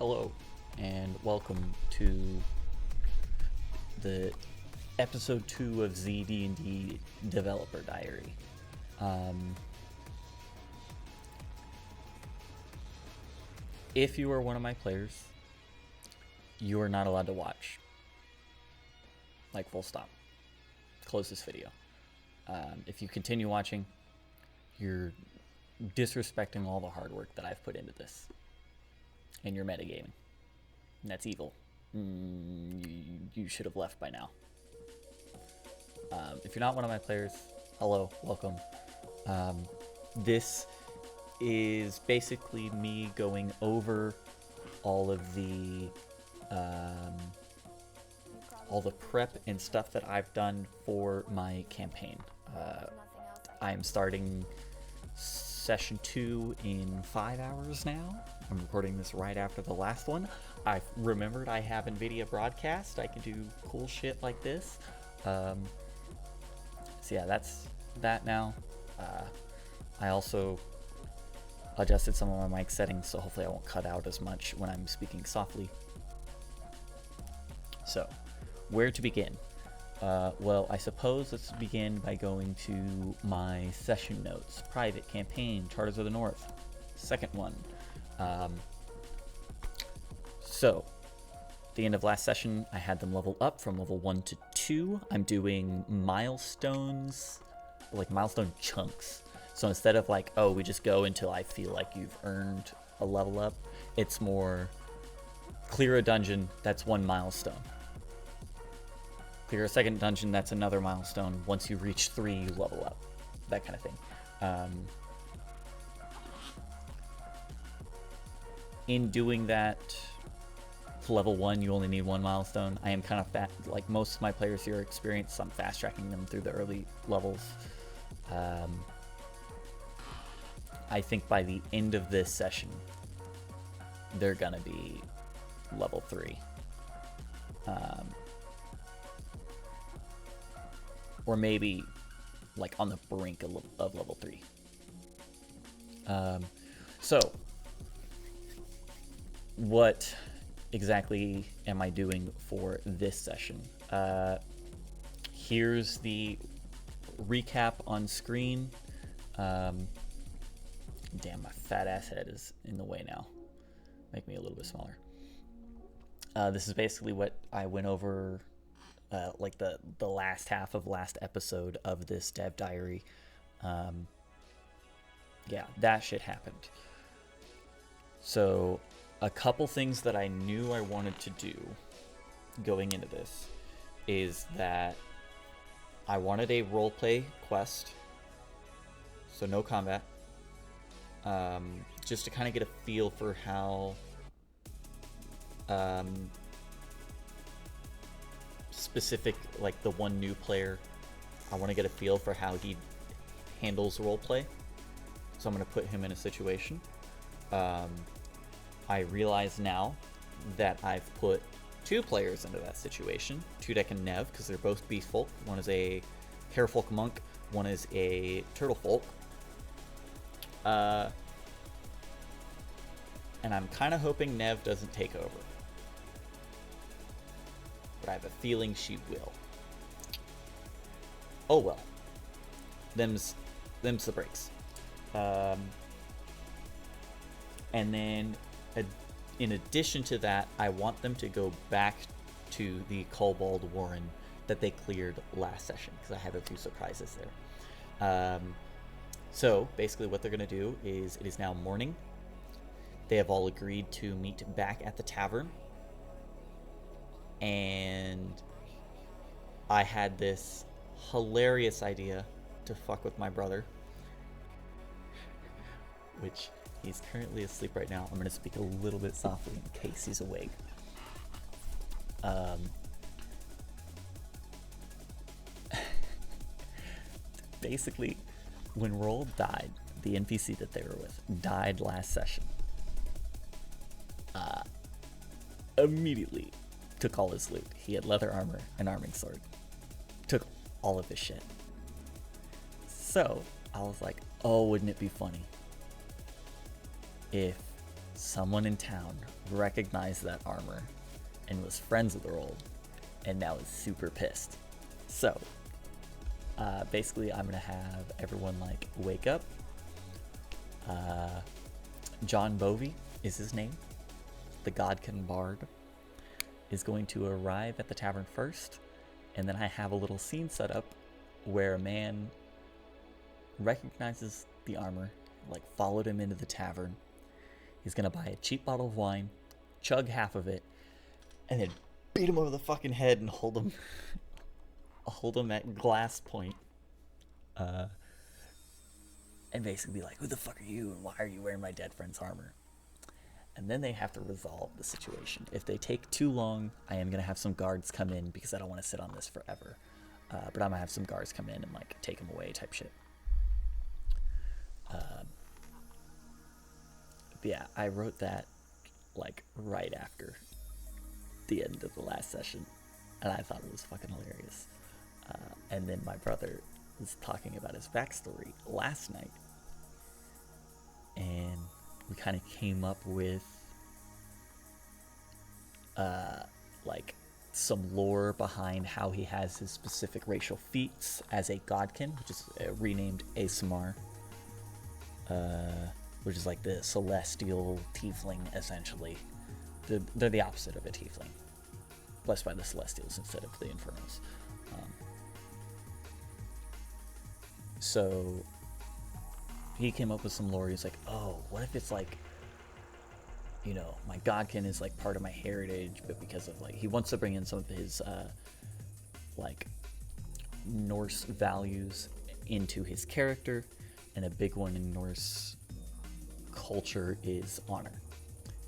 Hello, and welcome to the episode 2 of ZD&D Developer Diary. If you are one of my players, you are not allowed to watch. Like, full stop. Close this video. If you continue watching, you're disrespecting all the hard work that I've put into this. And you're metagaming. And that's evil. You should have left by now. If you're not one of my players, hello, welcome. This is basically me going over all the prep and stuff that I've done for my campaign. I'm starting session 2 in 5 hours now. I'm recording this right after the last one. I remembered I have NVIDIA broadcast. I can do cool shit like this. So yeah, that's that now. I also adjusted some of my mic settings, so hopefully I won't cut out as much when I'm speaking softly. So, where to begin? Well, I suppose let's begin by going to my session notes. Private, campaign, Charters of the North. Second one. So, at the end of last session, I had them level up from level 1 to 2. I'm doing milestones, like milestone chunks. So instead of like, oh, we just go until I feel like you've earned a level up, it's more clear a dungeon, that's one milestone. Clear a second dungeon, that's another milestone. Once you reach 3, you level up. That kind of thing. In doing that, level 1, you only need 1 milestone. I am kind of like most of my players here experience, I'm fast tracking them through the early levels. I think by the end of this session, they're gonna be level 3. Or maybe like on the brink of level 3. So what exactly am I doing for this session? Here's the recap on screen. Damn, my fat ass head is in the way now. Make me a little bit smaller. This is basically what I went over, like the last half of last episode of this dev diary. Yeah, that shit happened. So, a couple things that I knew I wanted to do going into this is that I wanted a roleplay quest, so no combat, just to kind of get a feel for how specific, like the one new player, I want to get a feel for how he handles roleplay, so I'm going to put him in a situation. I realize now that I've put 2 players into that situation, Tudek and Nev, because they're both beast folk. One is a harefolk monk, one is a turtle folk. And I'm kind of hoping Nev doesn't take over. But I have a feeling she will. Oh well. Them's the breaks. And then, in addition to that, I want them to go back to the Kobold Warren that they cleared last session, because I have a few surprises there. So, basically what they're going to do is, it is now morning. They have all agreed to meet back at the tavern. And I had this hilarious idea to fuck with my brother, which he's currently asleep right now. I'm going to speak a little bit softly in case he's awake. Basically, when Roll died, the NPC that they were with died last session. Immediately took all his loot. He had leather armor and arming sword. Took all of his shit. So I was like, oh, wouldn't it be funny if someone in town recognized that armor and was friends with Earl, and now is super pissed. So, basically, I'm gonna have everyone like wake up. John Bovey is his name. The Godkin Bard is going to arrive at the tavern first, and then I have a little scene set up where a man recognizes the armor, like followed him into the tavern. He's gonna buy a cheap bottle of wine, chug half of it, and then beat him over the fucking head and hold him at glass point. And basically be like, who the fuck are you, and why are you wearing my dead friend's armor? And then they have to resolve the situation. If they take too long, I am gonna have some guards come in because I don't want to sit on this forever. But I'm gonna have some guards come in and like take him away type shit. But yeah, I wrote that like right after the end of the last session, and I thought it was fucking hilarious. And then my brother was talking about his backstory last night, and we kind of came up with like some lore behind how he has his specific racial feats as a godkin, which is renamed ASMR, which is like the celestial tiefling, essentially. They're the opposite of a tiefling, blessed by the celestials instead of the infernals. So he came up with some lore. He's like, oh, what if it's like, you know, my godkin is like part of my heritage, but because of like, he wants to bring in some of his like Norse values into his character, and a big one in Norse culture is honor.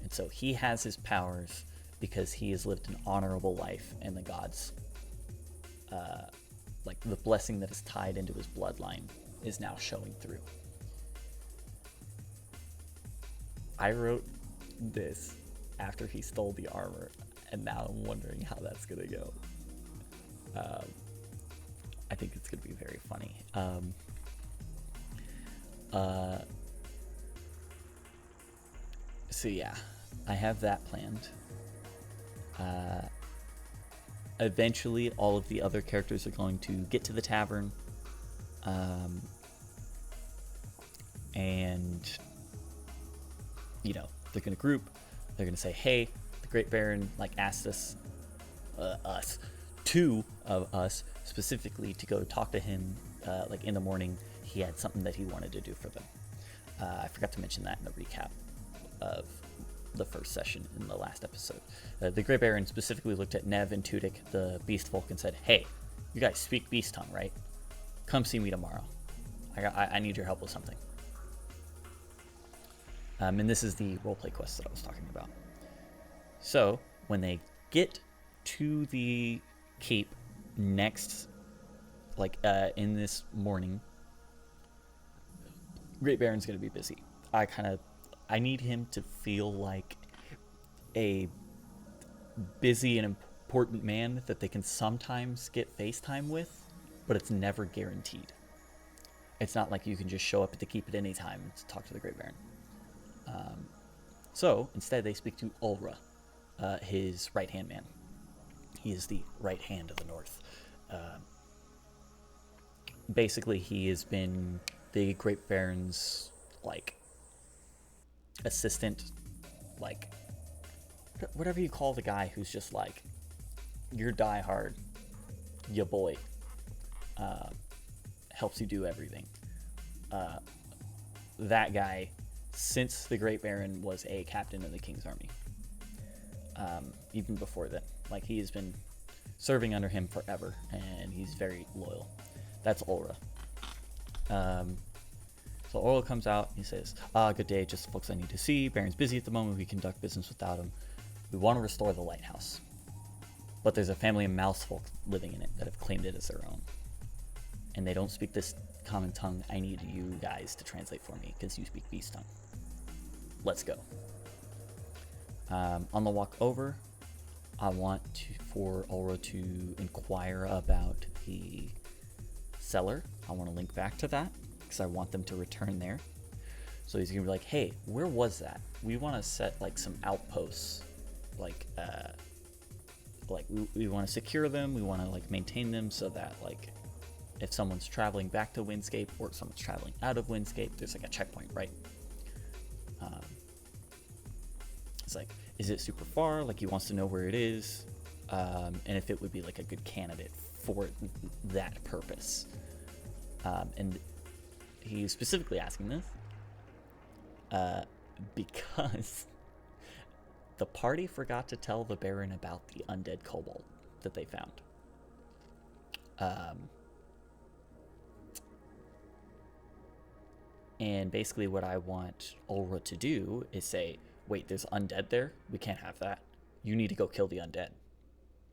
And so he has his powers because he has lived an honorable life, and the gods, like the blessing that is tied into his bloodline, is now showing through. I wrote this after he stole the armor, and now I'm wondering how that's gonna go. I think it's gonna be very funny. So yeah, I have that planned. Eventually, all of the other characters are going to get to the tavern, and you know, they're gonna group. They're gonna say, "Hey, the Great Baron like asked us, two of us specifically, to go talk to him. Like in the morning, he had something that he wanted to do for them." I forgot to mention that in the recap of the first session in the last episode. The Great Baron specifically looked at Nev and Tudyk, the Beast Folk, and said, "Hey, you guys speak Beast Tongue, right? Come see me tomorrow. I need your help with something." And this is the roleplay quest that I was talking about. So when they get to the keep next, like in this morning, Great Baron's gonna be busy. I need him to feel like a busy and important man that they can sometimes get FaceTime with, but it's never guaranteed. It's not like you can just show up at the keep at any time to talk to the Great Baron. So instead they speak to Ulra, his right-hand man. He is the right hand of the North. Basically, he has been the Great Baron's like assistant, like whatever you call the guy who's just like your diehard, ya boy, helps you do everything. That guy, since the Great Baron was a captain in the King's Army, even before that, like he has been serving under him forever, and he's very loyal. That's Ulra. So Ulra comes out, he says, "Good day, just the folks I need to see. Baron's busy at the moment. We conduct business without him. We want to restore the lighthouse, but there's a family of mouse folk living in it that have claimed it as their own, and they don't speak this common tongue. I need you guys to translate for me because you speak beast tongue. Let's go." On the walk over, I want for Ulra to inquire about the cellar. I want to link back to that because I want them to return there. So he's gonna be like, hey, where was that? We want to set like some outposts, like we want to secure them. We want to like maintain them so that like if someone's traveling back to Windscape or someone's traveling out of Windscape, there's like a checkpoint, right? It's like, is it super far? Like he wants to know where it is, and if it would be like a good candidate for that purpose. And he's specifically asking this because the party forgot to tell the Baron about the undead kobold that they found. And basically what I want Ulra to do is say, wait, there's undead there? We can't have that. You need to go kill the undead.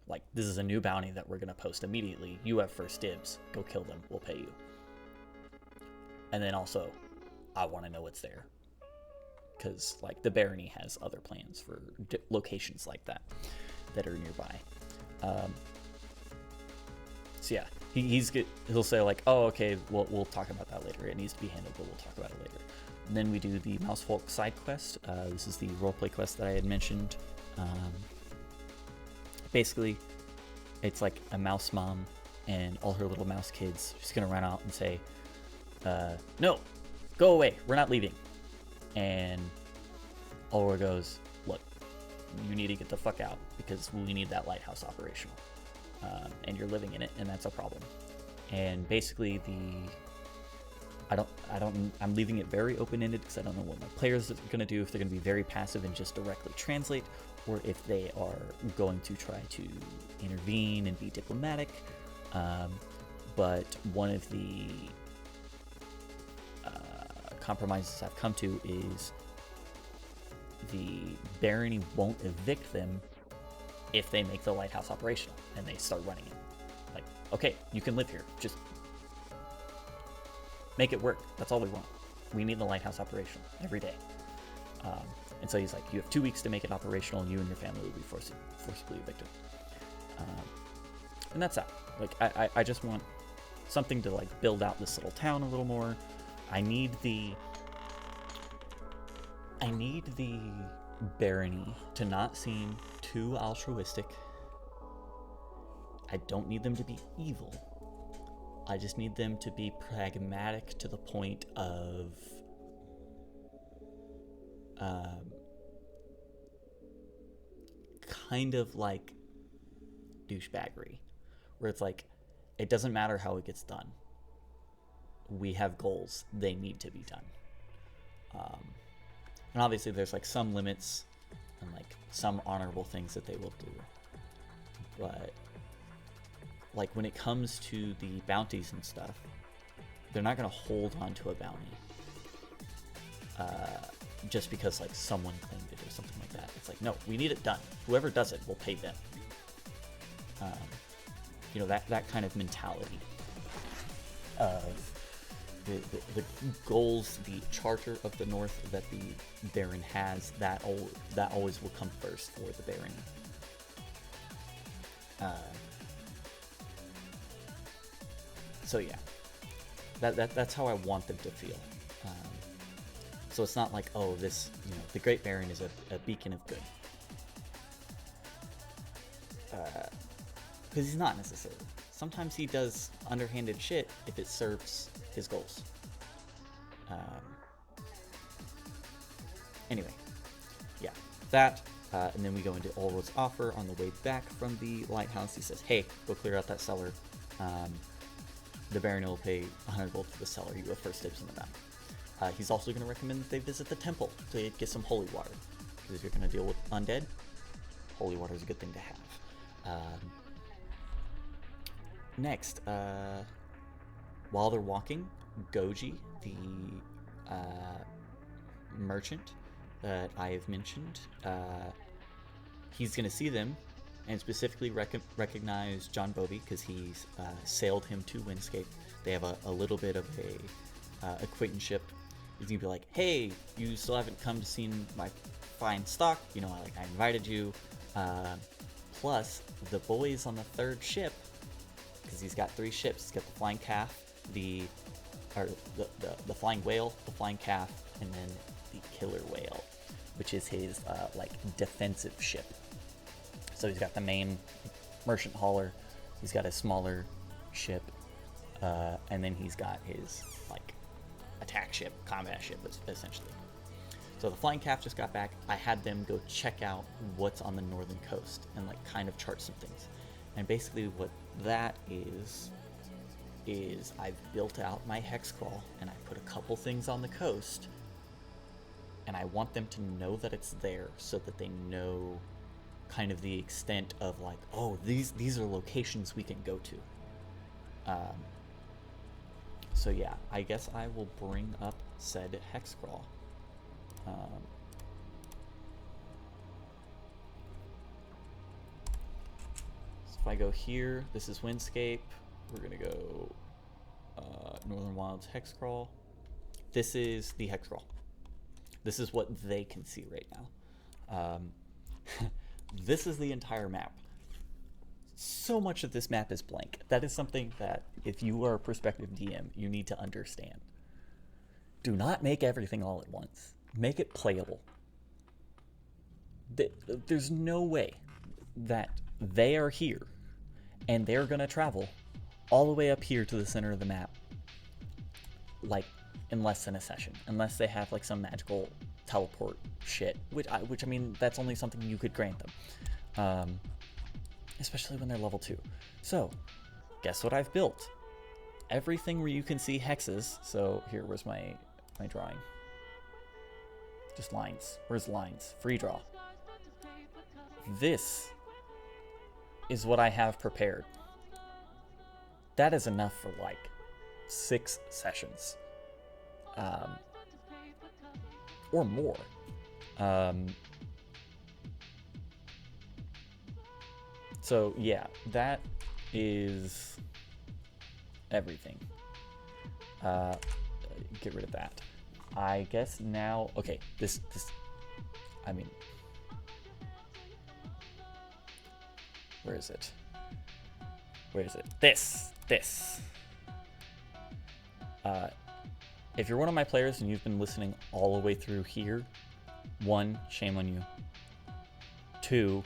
Like, this is a new bounty that we're going to post immediately. You have first dibs. Go kill them. We'll pay you. And then also, I want to know what's there. Because, like, the barony has other plans for locations like that that are nearby. So yeah, he'll say like, oh, okay, we'll talk about that later. It needs to be handled, but we'll talk about it later. And then we do the Mousefolk side quest. This is the roleplay quest that I had mentioned. Basically, it's like a mouse mom and all her little mouse kids. She's gonna run out and say, no, go away, we're not leaving. And Ulra goes, look, you need to get the fuck out because we need that lighthouse operational. And you're living in it, and that's a problem. And basically I'm leaving it very open-ended because I don't know what my players are going to do, if they're going to be very passive and just directly translate, or if they are going to try to intervene and be diplomatic. But one of the compromises I've come to is the barony won't evict them if they make the lighthouse operational and they start running it. Like, okay, you can live here, just make it work. That's all we want. We need the lighthouse operational every day. And so he's like, you have 2 weeks to make it operational and you and your family will be forcibly evicted. And that's that. Like, I just want something to like build out this little town a little more. I need the barony to not seem too altruistic. I don't need them to be evil. I just need them to be pragmatic to the point of kind of like douchebaggery, where it's like, it doesn't matter how it gets done. We have goals. They need to be done. And obviously there's like some limits and like some honorable things that they will do. But like when it comes to the bounties and stuff, they're not going to hold on to a bounty just because like someone claimed it or something like that. It's like, no, we need it done. Whoever does it, we'll pay them. You know, that kind of mentality of the goals, the charter of the North that the Baron has, that always will come first for the Baron. So yeah, that's how I want them to feel. So it's not like, oh, this, you know, the Great Baron is a beacon of good. Because he's not necessarily. Sometimes he does underhanded shit if it serves his goals. Anyway, yeah, that, and then we go into Ulra's offer on the way back from the lighthouse. He says, hey, go clear out that cellar. The Baron will pay 100 gold for the cellar. You have first dibs in the map. He's also going to recommend that they visit the temple to get some holy water. Because if you're going to deal with undead, holy water is a good thing to have. Next, while they're walking, Goji, the merchant that I have mentioned, he's going to see them and specifically recognize John Bovey because he's sailed him to Windscape. They have a little bit of a acquaintanceship. He's going to be like, hey, you still haven't come to see my fine stock. You know, I invited you. Plus, the boys on the third ship, because he's got 3 ships. He's got the flying calf, the flying whale, the flying calf, and then the killer whale, which is his like defensive ship. So he's got the main merchant hauler, he's got a smaller ship, and then he's got his like attack ship, combat ship, essentially. So the flying calf just got back. I had them go check out what's on the northern coast and like kind of chart some things. And basically what that is I've built out my Hexcrawl and I put a couple things on the coast, and I want them to know that it's there so that they know kind of the extent of like, oh, these are locations we can go to. So yeah, I guess I will bring up said Hexcrawl. So if I go here, this is Windscape. We're gonna go Northern Wilds Hexcrawl. This is the Hexcrawl. This is what they can see right now. This is the entire map. So much of this map is blank. That is something that if you are a prospective DM, you need to understand. Do not make everything all at once. Make it playable. There's no way that they are here and they're gonna travel all the way up here to the center of the map like in less than a session, unless they have like some magical teleport shit, which I mean, that's only something you could grant them, especially when they're level 2. So guess what I've built? Everything where you can see hexes. So here, where's my drawing? Just lines. Where's lines? Free draw. This is what I have prepared. That is enough for like 6 sessions. Or more. So yeah, that is everything. Get rid of that. I guess now, okay, this, I mean, where is it? Where is it? This. If you're one of my players and you've been listening all the way through here, 1, shame on you. 2,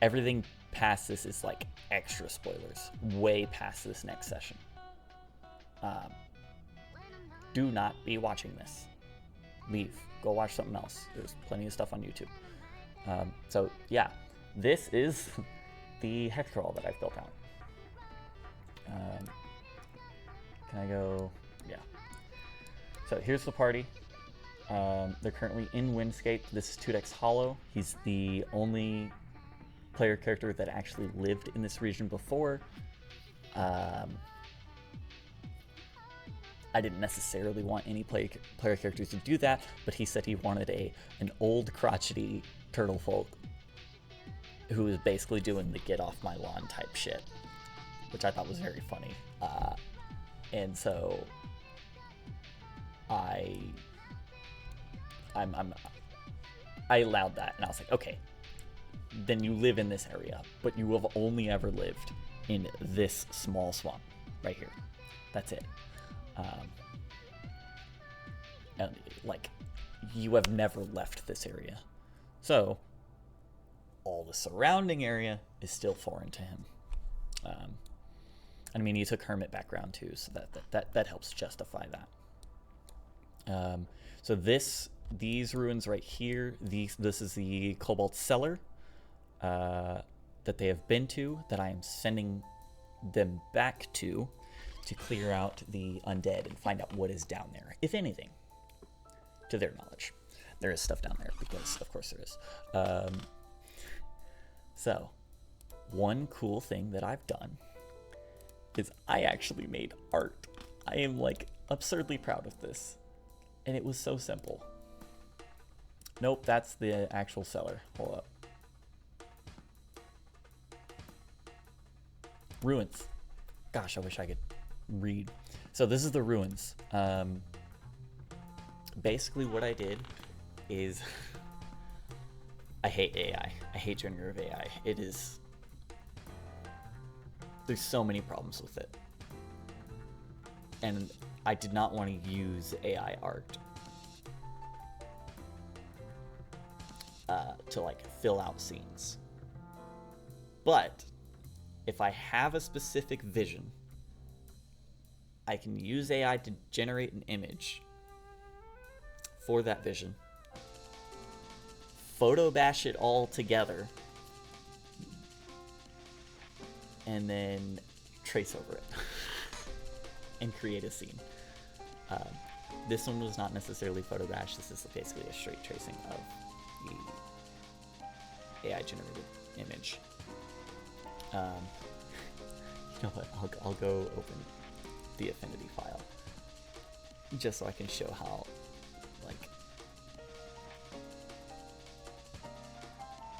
everything past this is like extra spoilers, way past this next session. Do not be watching this. Leave. Go watch something else. There's plenty of stuff on YouTube. So yeah, this is the Hexcrawl that I've built out. Can I go? Yeah. So here's the party. They're currently in Windscape. This is 2dex Hollow. He's the only player character that actually lived in this region before. I didn't necessarily want any player characters to do that, but he said he wanted an old crotchety turtle folk who was basically doing the get off my lawn type shit, which I thought was very funny. And so I allowed that, and I was like, okay, then you live in this area, but you have only ever lived in this small swamp right here. That's it. And like, you have never left this area, so all the surrounding area is still foreign to him. I mean, he took hermit background too, so that helps justify that. So these ruins right here, this is the Kobold Cellar that they have been to, that I am sending them back to clear out the undead and find out what is down there, if anything, to their knowledge. There is stuff down there, because of course there is. So one cool thing that I've done is I actually made art. I am like absurdly proud of this, and it was so simple. Nope, that's the actual cellar. Hold up. Ruins. Gosh, I wish I could read. So this is the ruins. Basically what I did is I hate AI. I hate generative AI. There's so many problems with it. And I did not want to use AI art to like fill out scenes. But if I have a specific vision, I can use AI to generate an image for that vision, Photobash it all together, and then trace over it and create a scene. This one was not necessarily Photobash. This is basically a straight tracing of the AI generated image. You know what? I'll go open the Affinity file just so I can show how, like,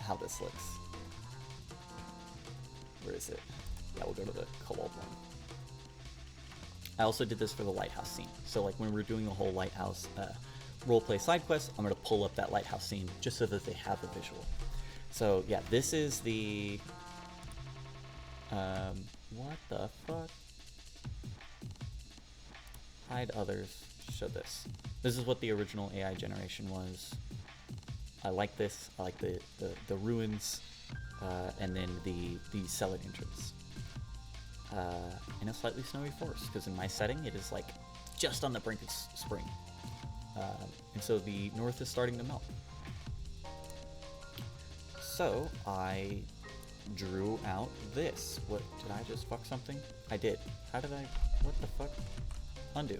how this looks. Where is it? Yeah, we'll go to the Kobold one. I also did this for the lighthouse scene. So like when we're doing the whole lighthouse roleplay side quest, I'm gonna pull up that lighthouse scene just so that they have a visual. So yeah, this is the what the fuck? Hide others. Show this. This is what the original AI generation was. I like this. I like the ruins, and then the cellar entrance. In a slightly snowy forest, because in my setting it is like just on the brink of spring, and so the north is starting to melt. So I drew out this. What, did I just fuck something? I did. How did I, what the fuck? Undo.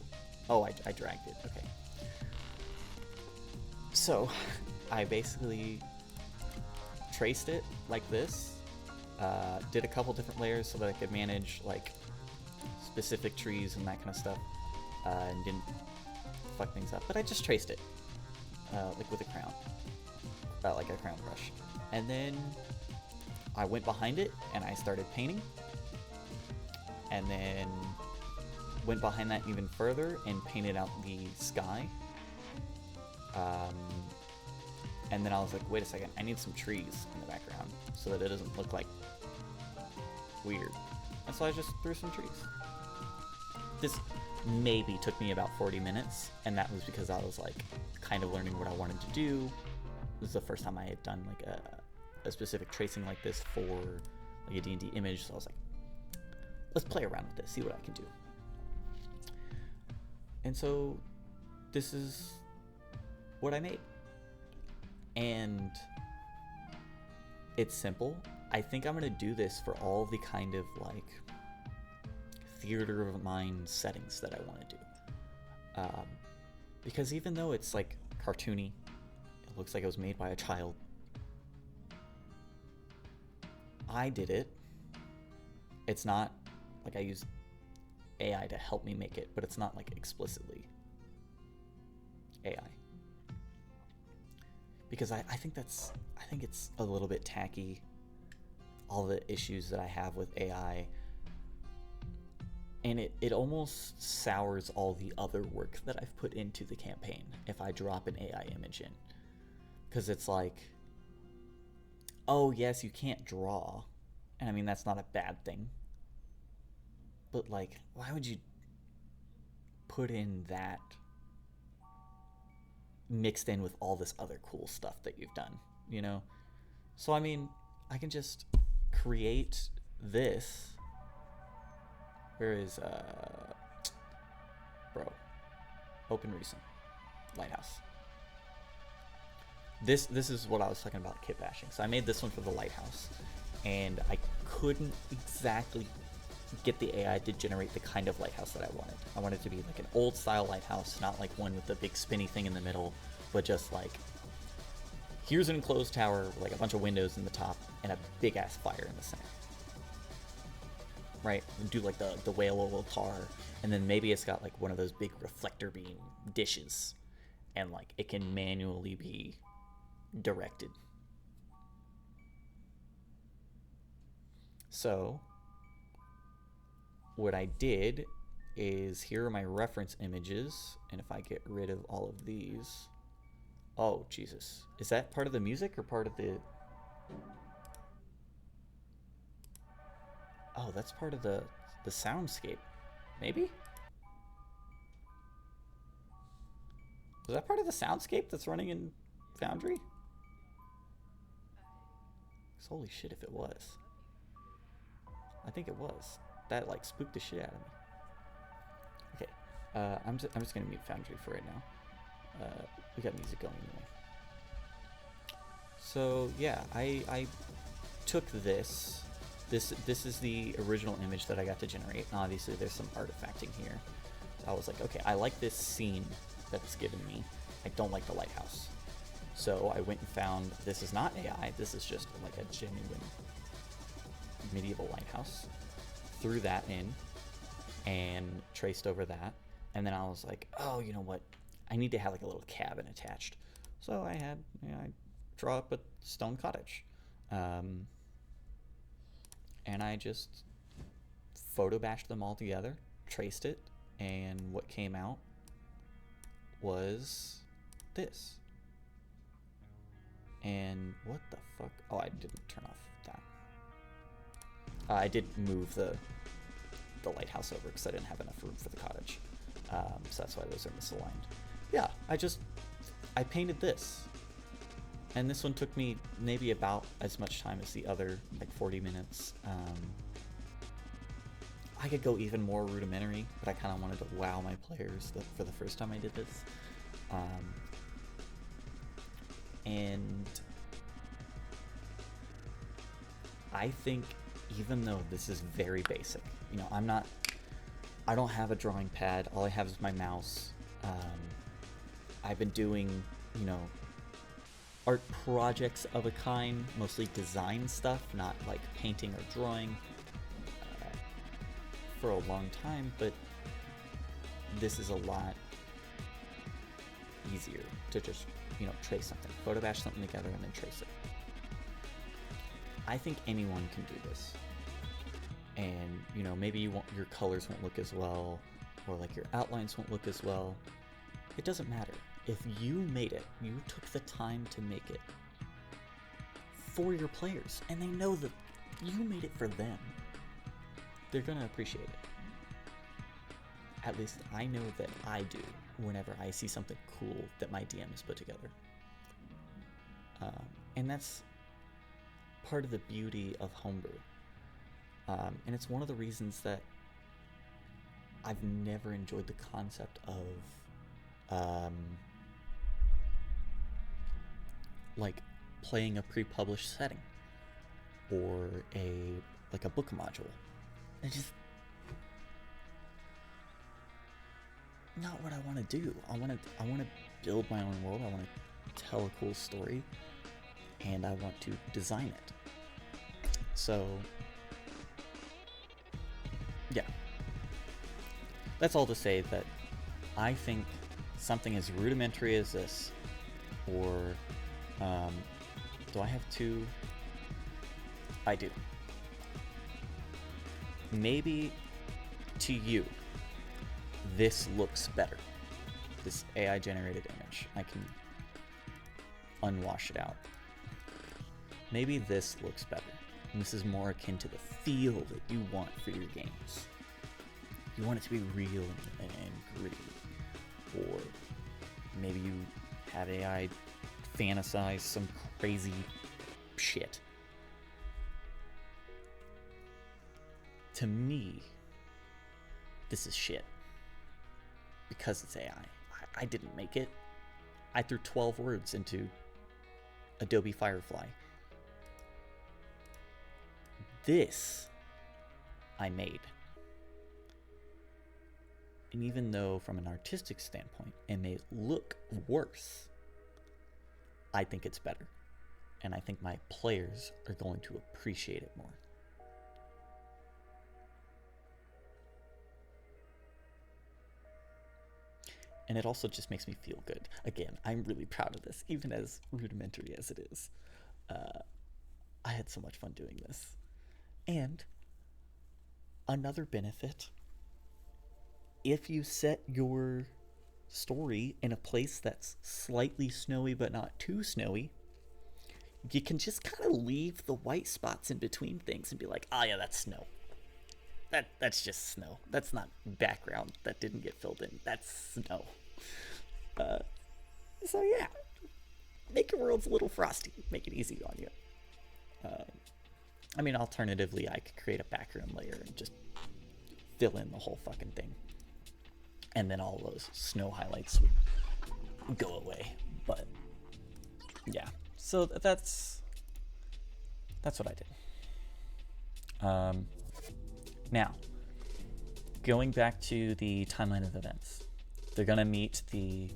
Oh, I dragged it. Okay. So I basically traced it like this. Did a couple different layers so that I could manage like specific trees and that kind of stuff, and didn't fuck things up. But I just traced it, like with a crown, like a crown brush, and then I went behind it and I started painting, and then went behind that even further and painted out the sky. And then I was like, wait a second, I need some trees in the background so that it doesn't look like weird. And so I just threw some trees. This maybe took me about 40 minutes, and that was because I was like kind of learning what I wanted to do. This is the first time I had done like a specific tracing like this for like a D&D image, so I was like, let's play around with this, see what I can do. And so this is what I made. And it's simple. I think I'm gonna do this for all the kind of like theater of mind settings that I want to do. Because even though it's like cartoony, it looks like it was made by a child, I did it. It's not like I used AI to help me make it, but it's not like explicitly AI. Because I think it's a little bit tacky, all the issues that I have with AI, and it almost sours all the other work that I've put into the campaign if I drop an AI image in. Because it's like, oh yes, you can't draw, and I mean that's not a bad thing, but like, why would you put in that mixed in with all this other cool stuff that you've done, you know? So I mean, I can just create this. Where is bro, open recent lighthouse. This is what I was talking about, kit bashing. So I made this one for the lighthouse, and I couldn't exactly get the AI to generate the kind of lighthouse that I wanted. I wanted it to be like an old style lighthouse, not like one with the big spinny thing in the middle, but just like, here's an enclosed tower with like a bunch of windows in the top and a big ass fire in the center. Right? And do like the whale altar, and then maybe it's got like one of those big reflector beam dishes, and like it can manually be directed. So what I did is, here are my reference images, and if I get rid of all of these, oh Jesus, is that part of the music or part of the, oh, that's part of the soundscape, maybe? Was that part of the soundscape that's running in Foundry? Holy shit, if it was. I think it was. That like spooked the shit out of me. Okay, I'm just gonna mute Foundry for right now. We got music going anyway. So yeah, I took this. This is the original image that I got to generate. And obviously, there's some artifacting here. So I was like, okay, I like this scene that it's given me. I don't like the lighthouse. So I went and found, this is not AI, this is just like a genuine medieval lighthouse. Threw that in and traced over that. And then I was like, oh, you know what? I need to have like a little cabin attached. So I had, I draw up a stone cottage. And I just photobashed them all together, traced it, and what came out was this. And what the fuck? Oh, I didn't turn off that. I did move the lighthouse over because I didn't have enough room for the cottage. So that's why those are misaligned. Yeah, I painted this. And this one took me maybe about as much time as the other, like 40 minutes. I could go even more rudimentary, but I kind of wanted to wow my players for the first time I did this. And I think even though this is very basic, you know, I don't have a drawing pad. All I have is my mouse. I've been doing, you know, art projects of a kind, mostly design stuff, not like painting or drawing, for a long time, but this is a lot easier to just, you know, trace something, photobash something together and then trace it. I think anyone can do this. And, you know, maybe your colors won't look as well, or like your outlines won't look as well. It doesn't matter. If you made it, you took the time to make it for your players, and they know that you made it for them, they're gonna appreciate it. At least I know that I do whenever I see something cool that my DM has put together. And that's part of the beauty of homebrew. And it's one of the reasons that I've never enjoyed the concept of like playing a pre-published setting or like a book module. It's just not what I want to do. I want to build my own world. I want to tell a cool story, and I want to design it. So yeah, that's all to say that I think something as rudimentary as this, or do I have two? I do. Maybe to you, this looks better. This AI generated image. I can unwash it out. Maybe this looks better. And this is more akin to the feel that you want for your games. You want it to be real and gritty. Or maybe you have AI fantasize some crazy shit. To me, this is shit. Because it's AI. I didn't make it. I threw 12 words into Adobe Firefly. This I made. And even though from an artistic standpoint it may look worse, I think it's better. And I think my players are going to appreciate it more. And it also just makes me feel good. Again, I'm really proud of this, even as rudimentary as it is. I had so much fun doing this. And another benefit, if you set your story in a place that's slightly snowy but not too snowy, you can just kind of leave the white spots in between things and be like, oh yeah, that's snow. That's just snow. That's not background that didn't get filled in. That's snow. So yeah, make your worlds a little frosty. Make it easy on you. I mean, alternatively, I could create a background layer and just fill in the whole fucking thing. And then all those snow highlights would go away. But yeah, so that's what I did. Now, going back to the timeline of events, they're gonna meet the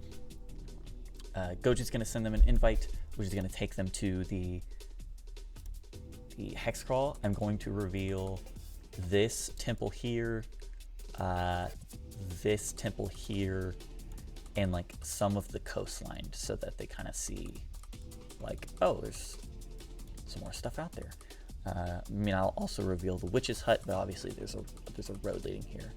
Goji's gonna send them an invite, which is gonna take them to the Hexcrawl. I'm going to reveal this temple here, this temple here, and like some of the coastline, so that they kind of see like, oh, there's some more stuff out there. I mean, I'll also reveal the witch's hut, but obviously there's a road leading here.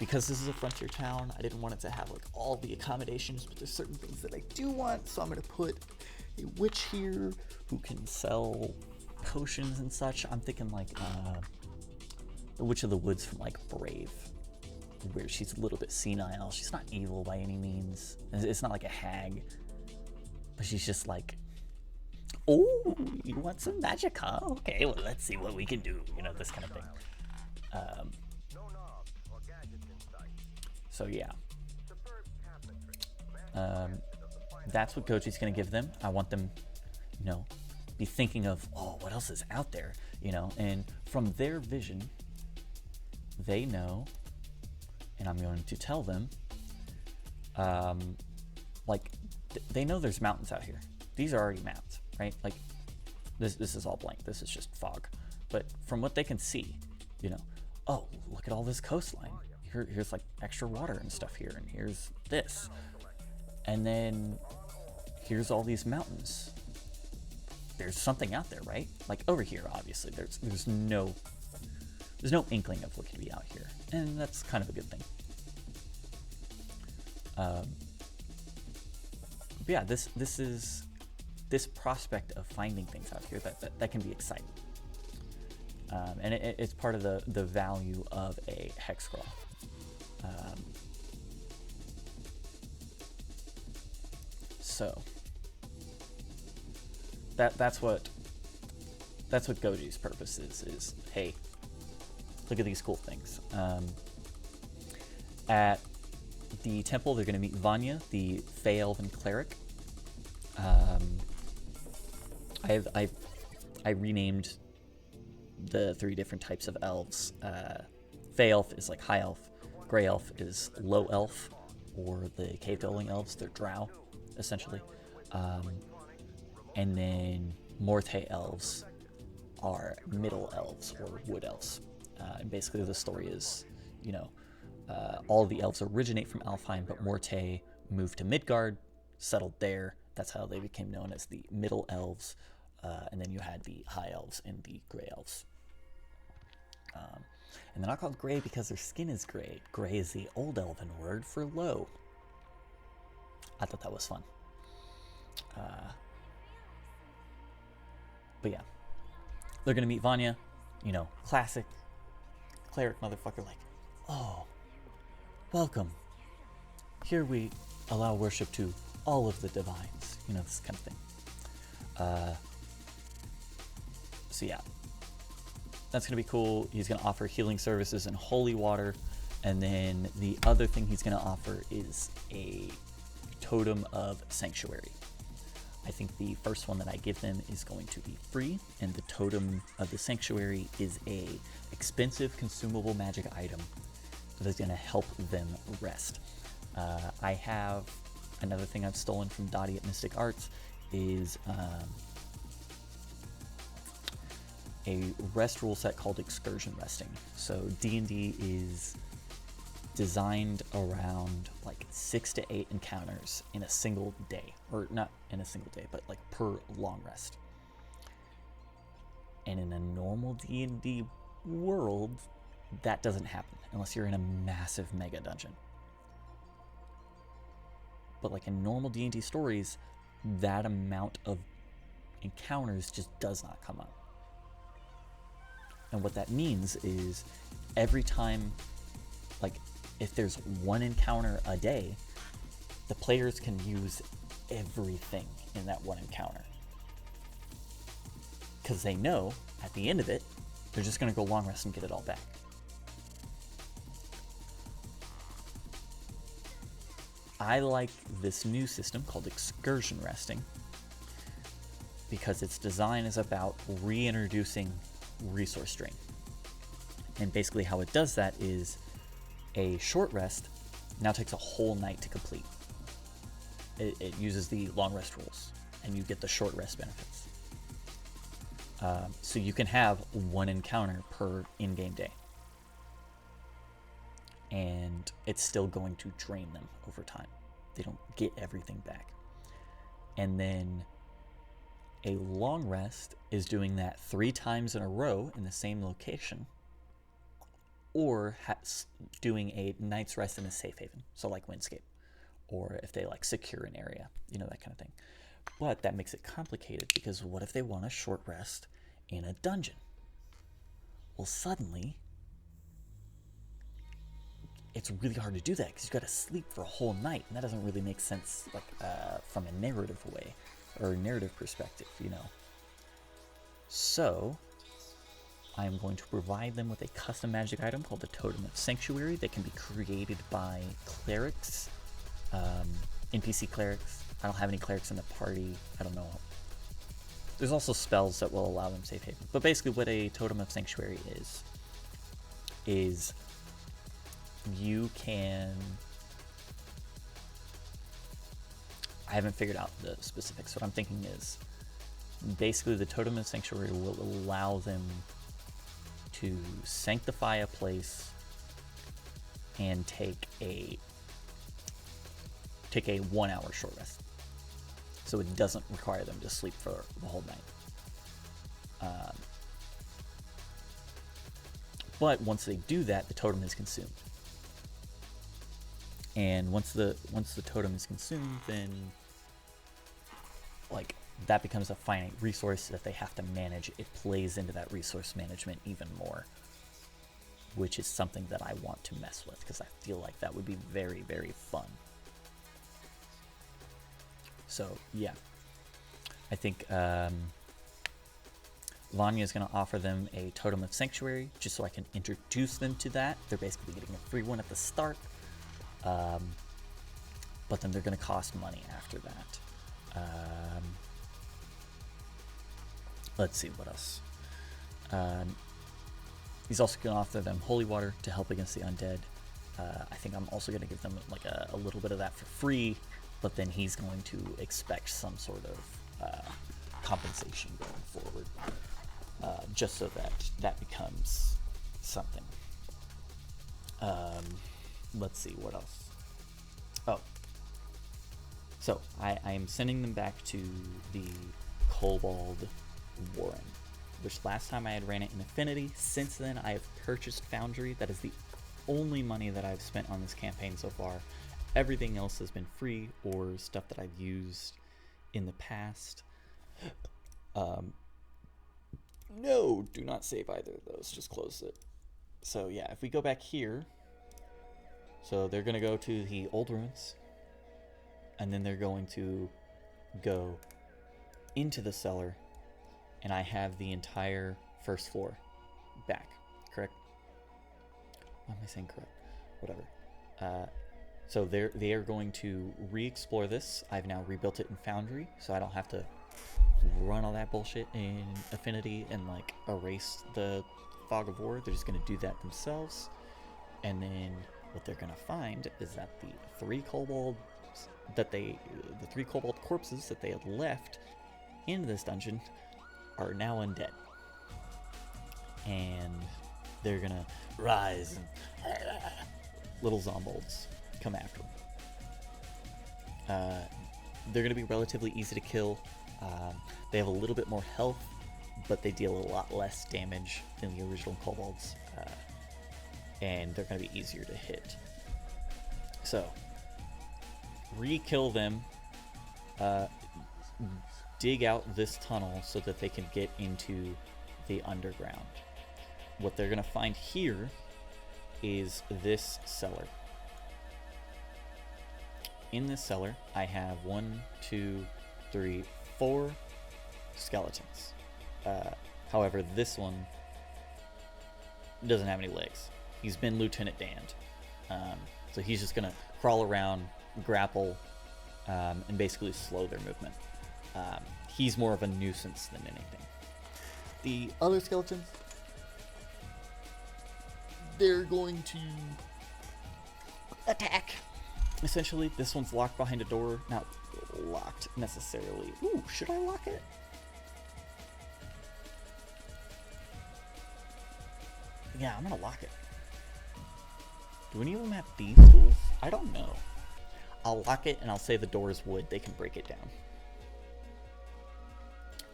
Because this is a frontier town, I didn't want it to have like all the accommodations, but there's certain things that I do want, so I'm gonna put a witch here who can sell potions and such. I'm thinking like the Witch of the Woods from like Brave, where she's a little bit senile. She's not evil by any means. It's not like a hag, but she's just like, oh, you want some magic, huh? Okay, well, let's see what we can do. You know, this kind of thing. So yeah. That's what Goji's gonna give them. I want them, you know, be thinking of, oh, what else is out there, you know, and from their vision, they know, and I'm going to tell them, like, they know there's mountains out here. These are already mapped, right? Like, this is all blank. This is just fog. But from what they can see, you know, oh, look at all this coastline. Here's like extra water and stuff here, and here's this. And then here's all these mountains. There's something out there, right? Like over here, obviously, there's no inkling of what could be out here, and that's kind of a good thing. But yeah, this prospect of finding things out here that can be exciting, and it's part of the value of a Hexcrawl. So that's what Goji's purpose is hey, look at these cool things. At the temple, they're going to meet Vanya, the Fey Elven cleric. I renamed the 3 different types of elves. Fey elf is like high elf, gray elf is low elf, or the cave dwelling elves, they're drow, essentially. And then Morte elves are middle elves or wood elves. And basically the story is, you know, all the elves originate from Alfheim, but Morte moved to Midgard, settled there. That's how they became known as the middle elves. And then you had the high elves and the gray elves. And they're not called gray because their skin is gray. Gray is the old elven word for low. I thought that was fun. But yeah, they're gonna meet Vanya, you know, classic cleric motherfucker, like, oh, welcome. Here we allow worship to all of the divines, you know, this kind of thing. So yeah, that's gonna be cool. He's gonna offer healing services and holy water, and then the other thing he's gonna offer is a totem of sanctuary. I think the first one that I give them is going to be free, and the totem of the sanctuary is a expensive consumable magic item that is going to help them rest. I have another thing I've stolen from Dottie at Mystic Arts is a rest rule set called Excursion Resting. So D&D is designed around like 6 to 8 encounters in a single day, or not in a single day, but like per long rest. And in a normal D&D world, that doesn't happen unless you're in a massive mega dungeon. But like in normal D&D stories, that amount of encounters just does not come up. And what that means is every time, like, if there's one encounter a day, the players can use everything in that one encounter. Because they know, at the end of it, they're just going to go long rest and get it all back. I like this new system called Excursion resting because its design is about reintroducing resource drain. And basically how it does that is a short rest now takes a whole night to complete. It uses the long rest rules, and you get the short rest benefits. So you can have one encounter per in-game day. And it's still going to drain them over time. They don't get everything back. And then a long rest is doing that 3 times in a row in the same location, or doing a night's rest in a safe haven, so like Windscape, or if they like secure an area, you know, that kind of thing. But that makes it complicated because what if they want a short rest in a dungeon? Well, suddenly it's really hard to do that because you got to sleep for a whole night, and that doesn't really make sense, like from a narrative way or a narrative perspective, you know. So I am going to provide them with a custom magic item called the Totem of Sanctuary that can be created by clerics, NPC clerics. I don't have any clerics in the party. I don't know. There's also spells that will allow them safe haven. But basically what a Totem of Sanctuary is you can... I haven't figured out the specifics. What I'm thinking is basically the Totem of Sanctuary will allow them to sanctify a place and take a 1 hour short rest. So it doesn't require them to sleep for the whole night. But once they do that, the totem is consumed. And once the totem is consumed, then like that becomes a finite resource that they have to manage. It plays into that resource management even more, which is something that I want to mess with because I feel like that would be very, very fun. So yeah, I think Vanya is going to offer them a Totem of Sanctuary just so I can introduce them to that. They're basically getting a free one at the start, but then they're going to cost money after that. Let's see what else. He's also going to offer them holy water to help against the undead. I think I'm also going to give them like a little bit of that for free, but then he's going to expect some sort of compensation going forward, just so that becomes something. Let's see what else. Oh, so I am sending them back to the Kobold Warren, which last time I had ran it in Affinity. Since then I have purchased Foundry. That is the only money that I've spent on this campaign so far. Everything else has been free or stuff that I've used in the past. No, do not save either of those, just close it. So yeah, if we go back here, so they're gonna go to the old ruins, and then they're going to go into the cellar, and I have the entire first floor back, correct? Why am I saying correct? Whatever. So they are going to re-explore this. I've now rebuilt it in Foundry, so I don't have to run all that bullshit in Affinity and like erase the Fog of War. They're just going to do that themselves. And then what they're going to find is that the three kobold corpses that they had left in this dungeon are now undead. And they're going to rise and little zombolds come after them. They're going to be relatively easy to kill. They have a little bit more health, but they deal a lot less damage than the original kobolds, and they're going to be easier to hit. So, re-kill them, dig out this tunnel so that they can get into the underground. What they're going to find here is this cellar. in this cellar, I have 1, 2, 3, 4 skeletons. However, this one doesn't have any legs. He's been Lieutenant Dan. So he's just going to crawl around, grapple, and basically slow their movement. He's more of a nuisance than anything. The other skeletons, they're going to attack. Essentially, this one's locked behind a door. Not locked necessarily. Ooh, should I lock it? Yeah, I'm gonna lock it. Do any of them have thieves tools? I don't know. I'll lock it and I'll say the door is wood. They can break it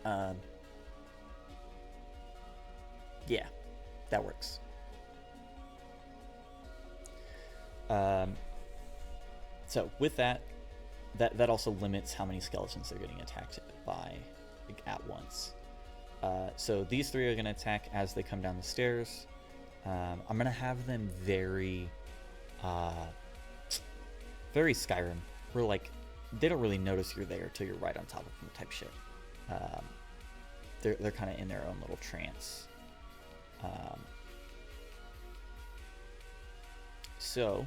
down. Yeah, that works. So with that also limits how many skeletons they're getting attacked by at once. So these 3 are going to attack as they come down the stairs. I'm going to have them very Skyrim. Where like they don't really notice you're there till you're right on top of them type shit. They're kind of in their own little trance. So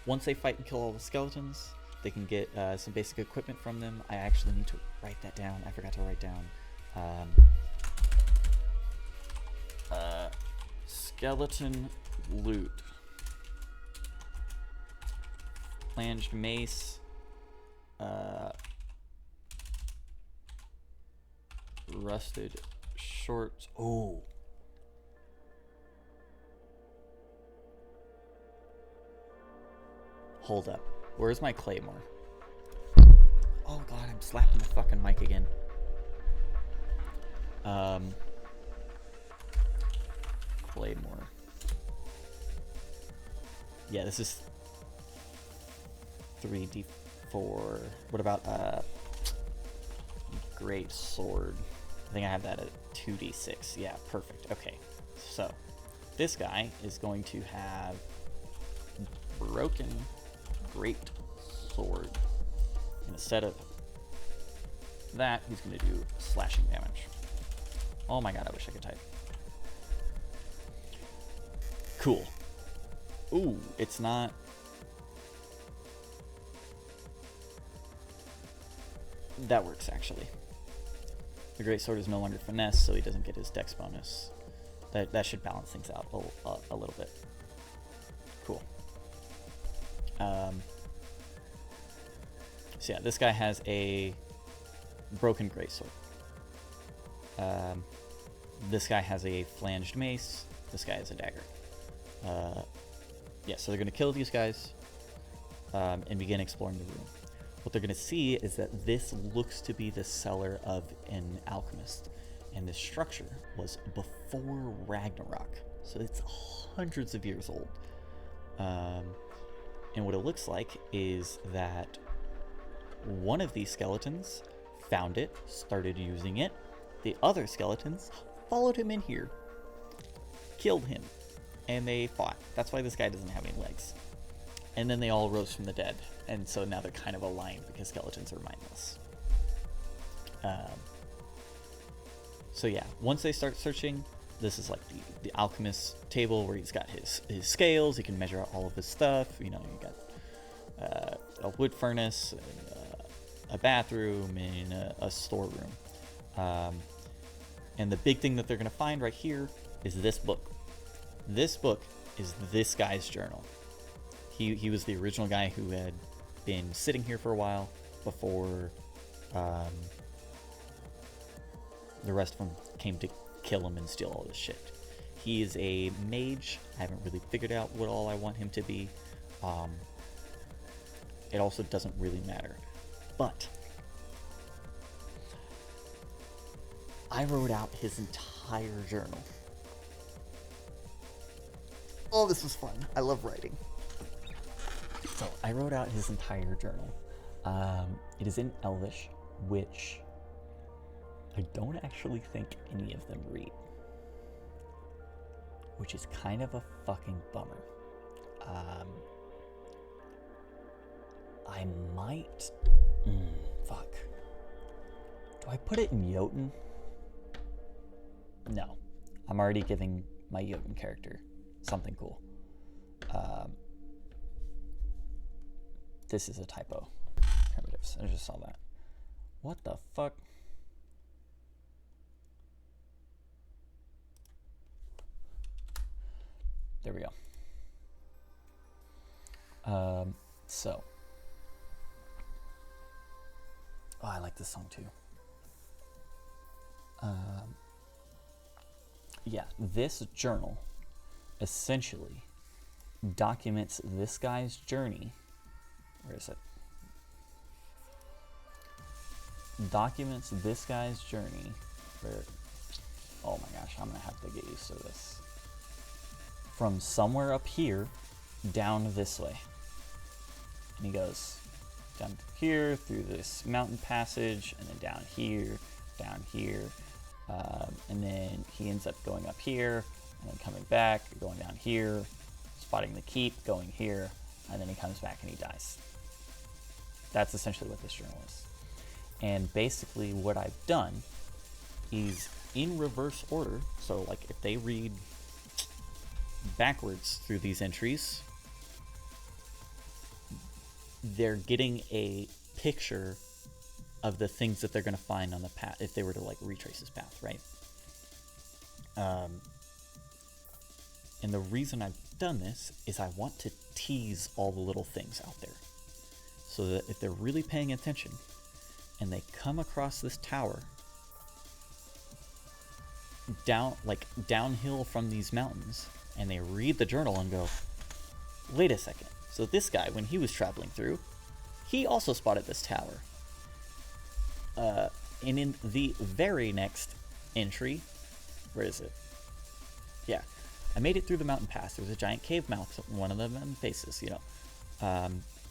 once they fight and kill all the skeletons, they can get some basic equipment from them. I actually need to write that down. I forgot to write down skeleton loot. Flanged mace. Rusted shorts. Oh. Hold up. Where's my claymore? Oh god, I'm slapping the fucking mic again. Claymore. Yeah, this is 3d4. What about great sword? I think I have that at 2d6. Yeah, perfect. Okay. So, this guy is going to have broken great sword. And instead of that, he's going to do slashing damage. Oh my god, I wish I could type. Cool. Ooh, it's not... That works, actually. The great sword is no longer finesse, so he doesn't get his dex bonus. That should balance things out a little bit. Cool. So yeah, this guy has a broken greatsword. This guy has a flanged mace. This guy has a dagger. Yeah, so they're going to kill these guys and begin exploring the room. What they're going to see is that this looks to be the cellar of an alchemist. And this structure was before Ragnarok. So it's hundreds of years old. And what it looks like is that one of these skeletons found it, started using it. The other skeletons followed him in here, killed him, and they fought. That's why this guy doesn't have any legs. And then they all rose from the dead. And so now they're kind of aligned because skeletons are mindless. So yeah, once they start searching, this is like the alchemist's table where he's got his scales. He can measure out all of his stuff. You know, you got a wood furnace, a bathroom, and a storeroom. And the big thing that they're going to find right here is this book. This book is this guy's journal. He was the original guy who had been sitting here for a while before the rest of them came to kill him and steal all this shit. He is a mage. I haven't really figured out what all I want him to be. It also doesn't really matter. But I wrote out his entire journal. Oh, this was fun. I love writing. So I wrote out his entire journal. It is in Elvish, which I don't actually think any of them read, which is kind of a fucking bummer. I might... fuck. Do I put it in Jotun? No. I'm already giving my Jotun character something cool. This is a typo. Primitives. I just saw that. What the fuck? There we go. So. Oh, I like this song too. Yeah, this journal essentially documents this guy's journey. Where is it? Documents this guy's journey. Where? Oh my gosh, I'm gonna have to get used to this. From somewhere up here down this way. And he goes down here through this mountain passage, and then down here, and then he ends up going up here, and then coming back, going down here, spotting the keep, going here, and then he comes back and he dies. That's essentially what this journal is. And basically what I've done is in reverse order, so like if they read backwards through these entries, they're getting a picture of the things that they're going to find on the path if they were to like retrace his path, right? And the reason I've done this is I want to tease all the little things out there, so that if they're really paying attention and they come across this tower downhill from these mountains, and they read the journal and go, wait a second, so this guy, when he was traveling through, he also spotted this tower. And in the very next entry, where is it? Yeah, I made it through the mountain pass. There was a giant cave mouth, one of the mountain faces, you know.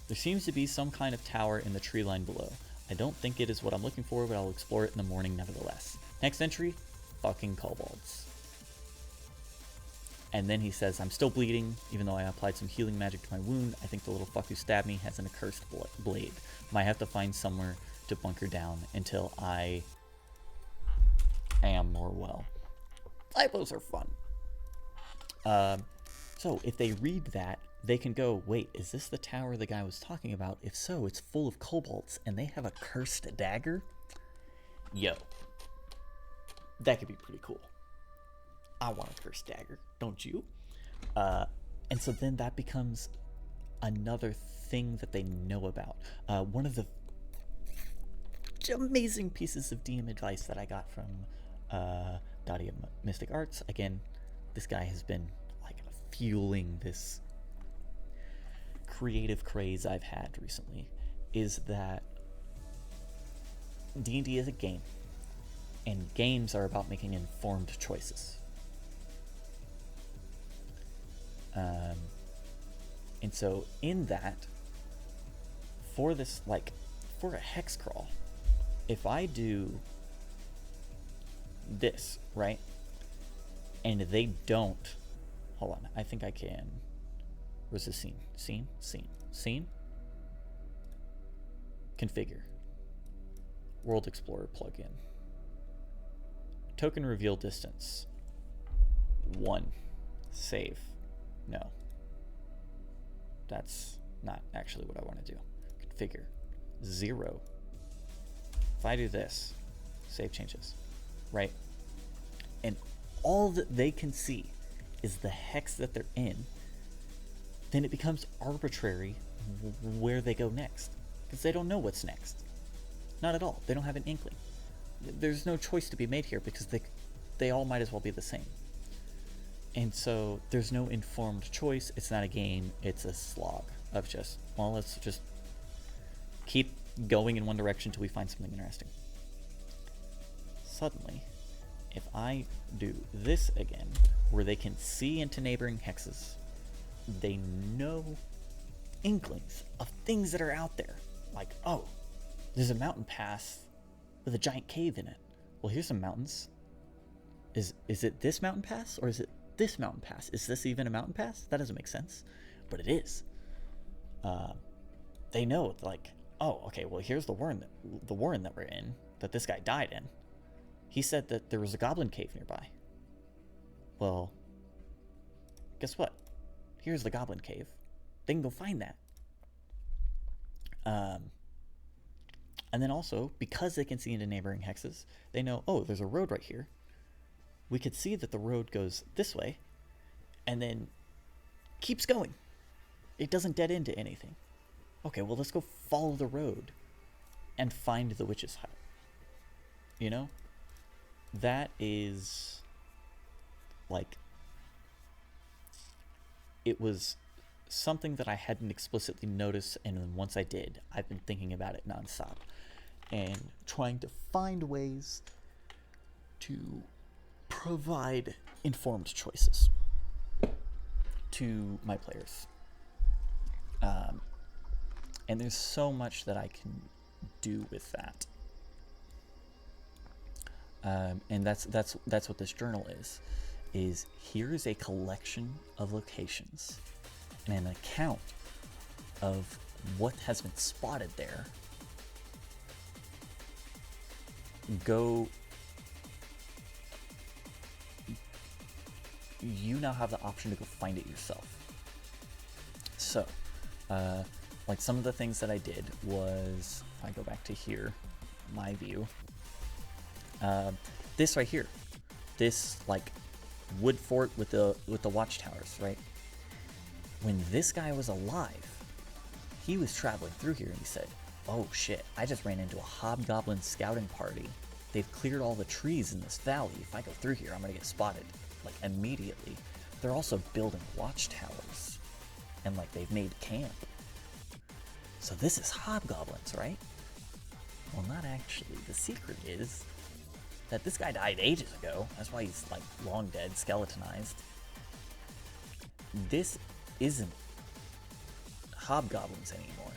There seems to be some kind of tower in the tree line below. I don't think it is what I'm looking for, but I'll explore it in the morning nevertheless. Next entry, fucking kobolds. And then he says, I'm still bleeding, even though I applied some healing magic to my wound. I think the little fuck who stabbed me has an accursed blade. Might have to find somewhere to bunker down until I am more well. Typos are fun. So if they read that, they can go, wait, is this the tower the guy was talking about? If so, it's full of kobolds, and they have a cursed dagger? Yo. That could be pretty cool. I want a cursed dagger, don't you? And so then that becomes another thing that they know about. One of the amazing pieces of DM advice that I got from Dottie of Mystic Arts. Again, this guy has been like fueling this creative craze I've had recently, is that D&D is a game, and games are about making informed choices. And so in that, for this, like, for a Hexcrawl, if I do this, right, and they don't, hold on, I think I can, where's the scene? Scene? Configure. World Explorer plugin. Token reveal distance. 1. Save. No. That's not actually what I want to do. Configure. 0. If I do this, save changes, right? And all that they can see is the hex that they're in, then it becomes arbitrary where they go next, because they don't know what's next. Not at all. They don't have an inkling. There's no choice to be made here, because they all might as well be the same. And so there's no informed choice. It's not a game. It's a slog of just, well, let's just keep going in one direction till we find something interesting. Suddenly, if I do this again, where they can see into neighboring hexes, they know inklings of things that are out there. Like, oh, there's a mountain pass with a giant cave in it. Well, here's some mountains. Is it this mountain pass, or is it this mountain pass? Is this even a mountain pass? That doesn't make sense, but it is. they know, like, oh, okay, well, here's the warren that we're in, that this guy died in. He said that there was a goblin cave nearby. Well, guess what? Here's the goblin cave. They can go find that. And then also, because they can see into neighboring hexes, they know, oh, there's a road right here. We could see that the road goes this way, and then keeps going. It doesn't dead into anything. Okay, well, let's go follow the road and find the witch's hut. You know? That is, like, it was something that I hadn't explicitly noticed, and then once I did, I've been thinking about it nonstop and trying to find ways to provide informed choices to my players. And there's so much that I can do with that. And that's what this journal is here's a collection of locations and an account of what has been spotted there. You now have the option to go find it yourself. So, like some of the things that I did was, if I go back to here, my view, this right here, this like wood fort with the watchtowers, right? When this guy was alive, he was traveling through here and he said, oh shit, I just ran into a hobgoblin scouting party. They've cleared all the trees in this valley. If I go through here, I'm gonna get spotted, like immediately. They're also building watchtowers and like they've made camp. So this is hobgoblins, right? Well, not actually. The secret is that this guy died ages ago. That's why he's like long dead, skeletonized. This isn't hobgoblins anymore.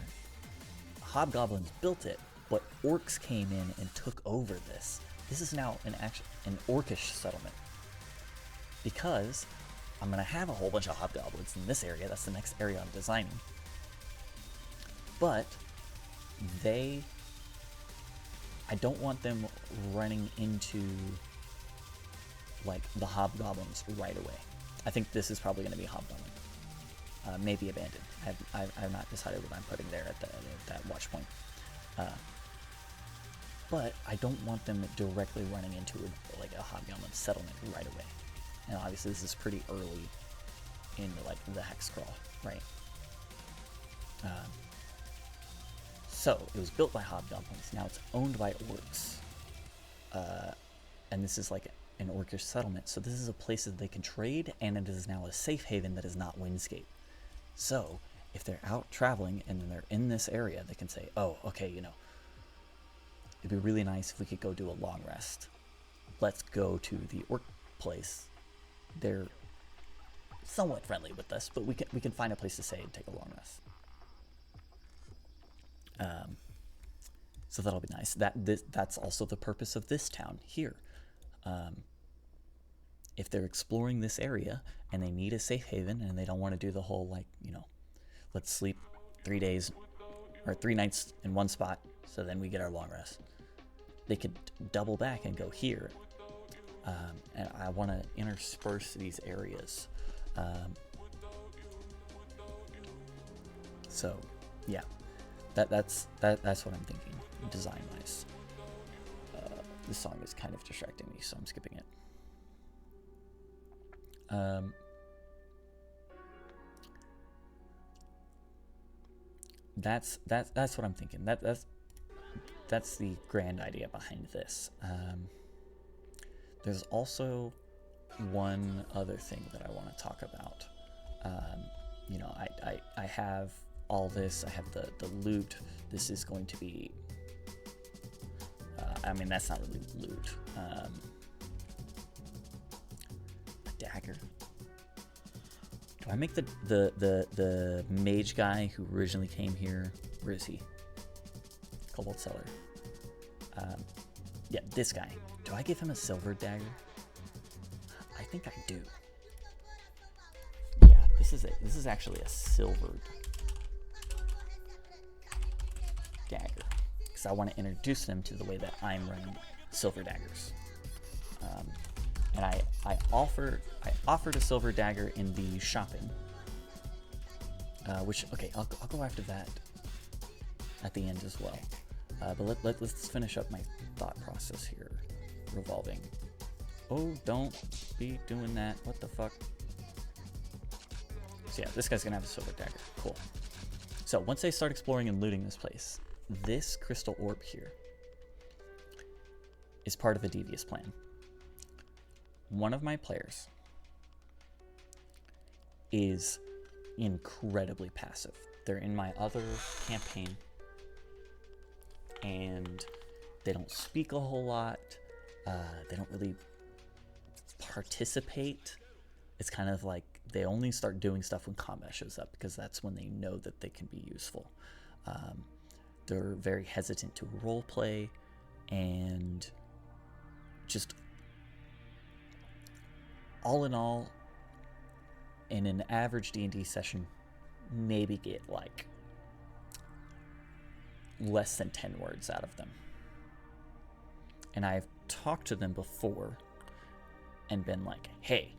Hobgoblins built it, but orcs came in and took over this. This is now an orcish settlement. Because I'm gonna have a whole bunch of hobgoblins in this area. That's the next area I'm designing. But I don't want them running into like the hobgoblins right away. I think this is probably going to be a hobgoblin. Maybe abandoned. I've not decided what I'm putting there at that watch point. But I don't want them directly running into like a hobgoblin settlement right away. And obviously this is pretty early in like the Hexcrawl, right? So, it was built by hobgoblins, now it's owned by orcs. And this is like an orcish settlement, so this is a place that they can trade, and it is now a safe haven that is not Windscape. So, if they're out traveling and they're in this area, they can say, oh, okay, you know, it'd be really nice if we could go do a long rest. Let's go to the orc place. They're somewhat friendly with us, but we can find a place to stay and take a long rest. So that'll be nice. That's also the purpose of this town here. If they're exploring this area and they need a safe haven and they don't want to do the whole like, you know, let's sleep 3 days or 3 nights in one spot so then we get our long rest, they could double back and go here. And I want to intersperse these areas. So yeah. That's what I'm thinking, design-wise. This song is kind of distracting me, so I'm skipping it. That's what I'm thinking. That's the grand idea behind this. There's also one other thing that I want to talk about. You know, I have all this. I have the loot. This is going to be I mean, that's not really loot. A dagger. Do I make the mage guy who originally came here? Where is he? Kobold Cellar. Yeah, this guy. Do I give him a silver dagger? I think I do. Yeah, this is actually a silvered because I want to introduce them to the way that I'm running silver daggers. And I offered a silver dagger in the shopping, which, okay, I'll go after that at the end as well. But let's finish up my thought process here. Revolving. Oh, don't be doing that. What the fuck? So yeah, this guy's gonna have a silver dagger. Cool. So once they start exploring and looting this place, this crystal orb here is part of a devious plan. One of my players is incredibly passive. They're in my other campaign, and they don't speak a whole lot. They don't really participate. It's kind of like they only start doing stuff when combat shows up, because that's when they know that they can be useful. They're very hesitant to roleplay, and just all in all, in an average D&D session, maybe get like less than 10 words out of them. And I've talked to them before and been like, hey,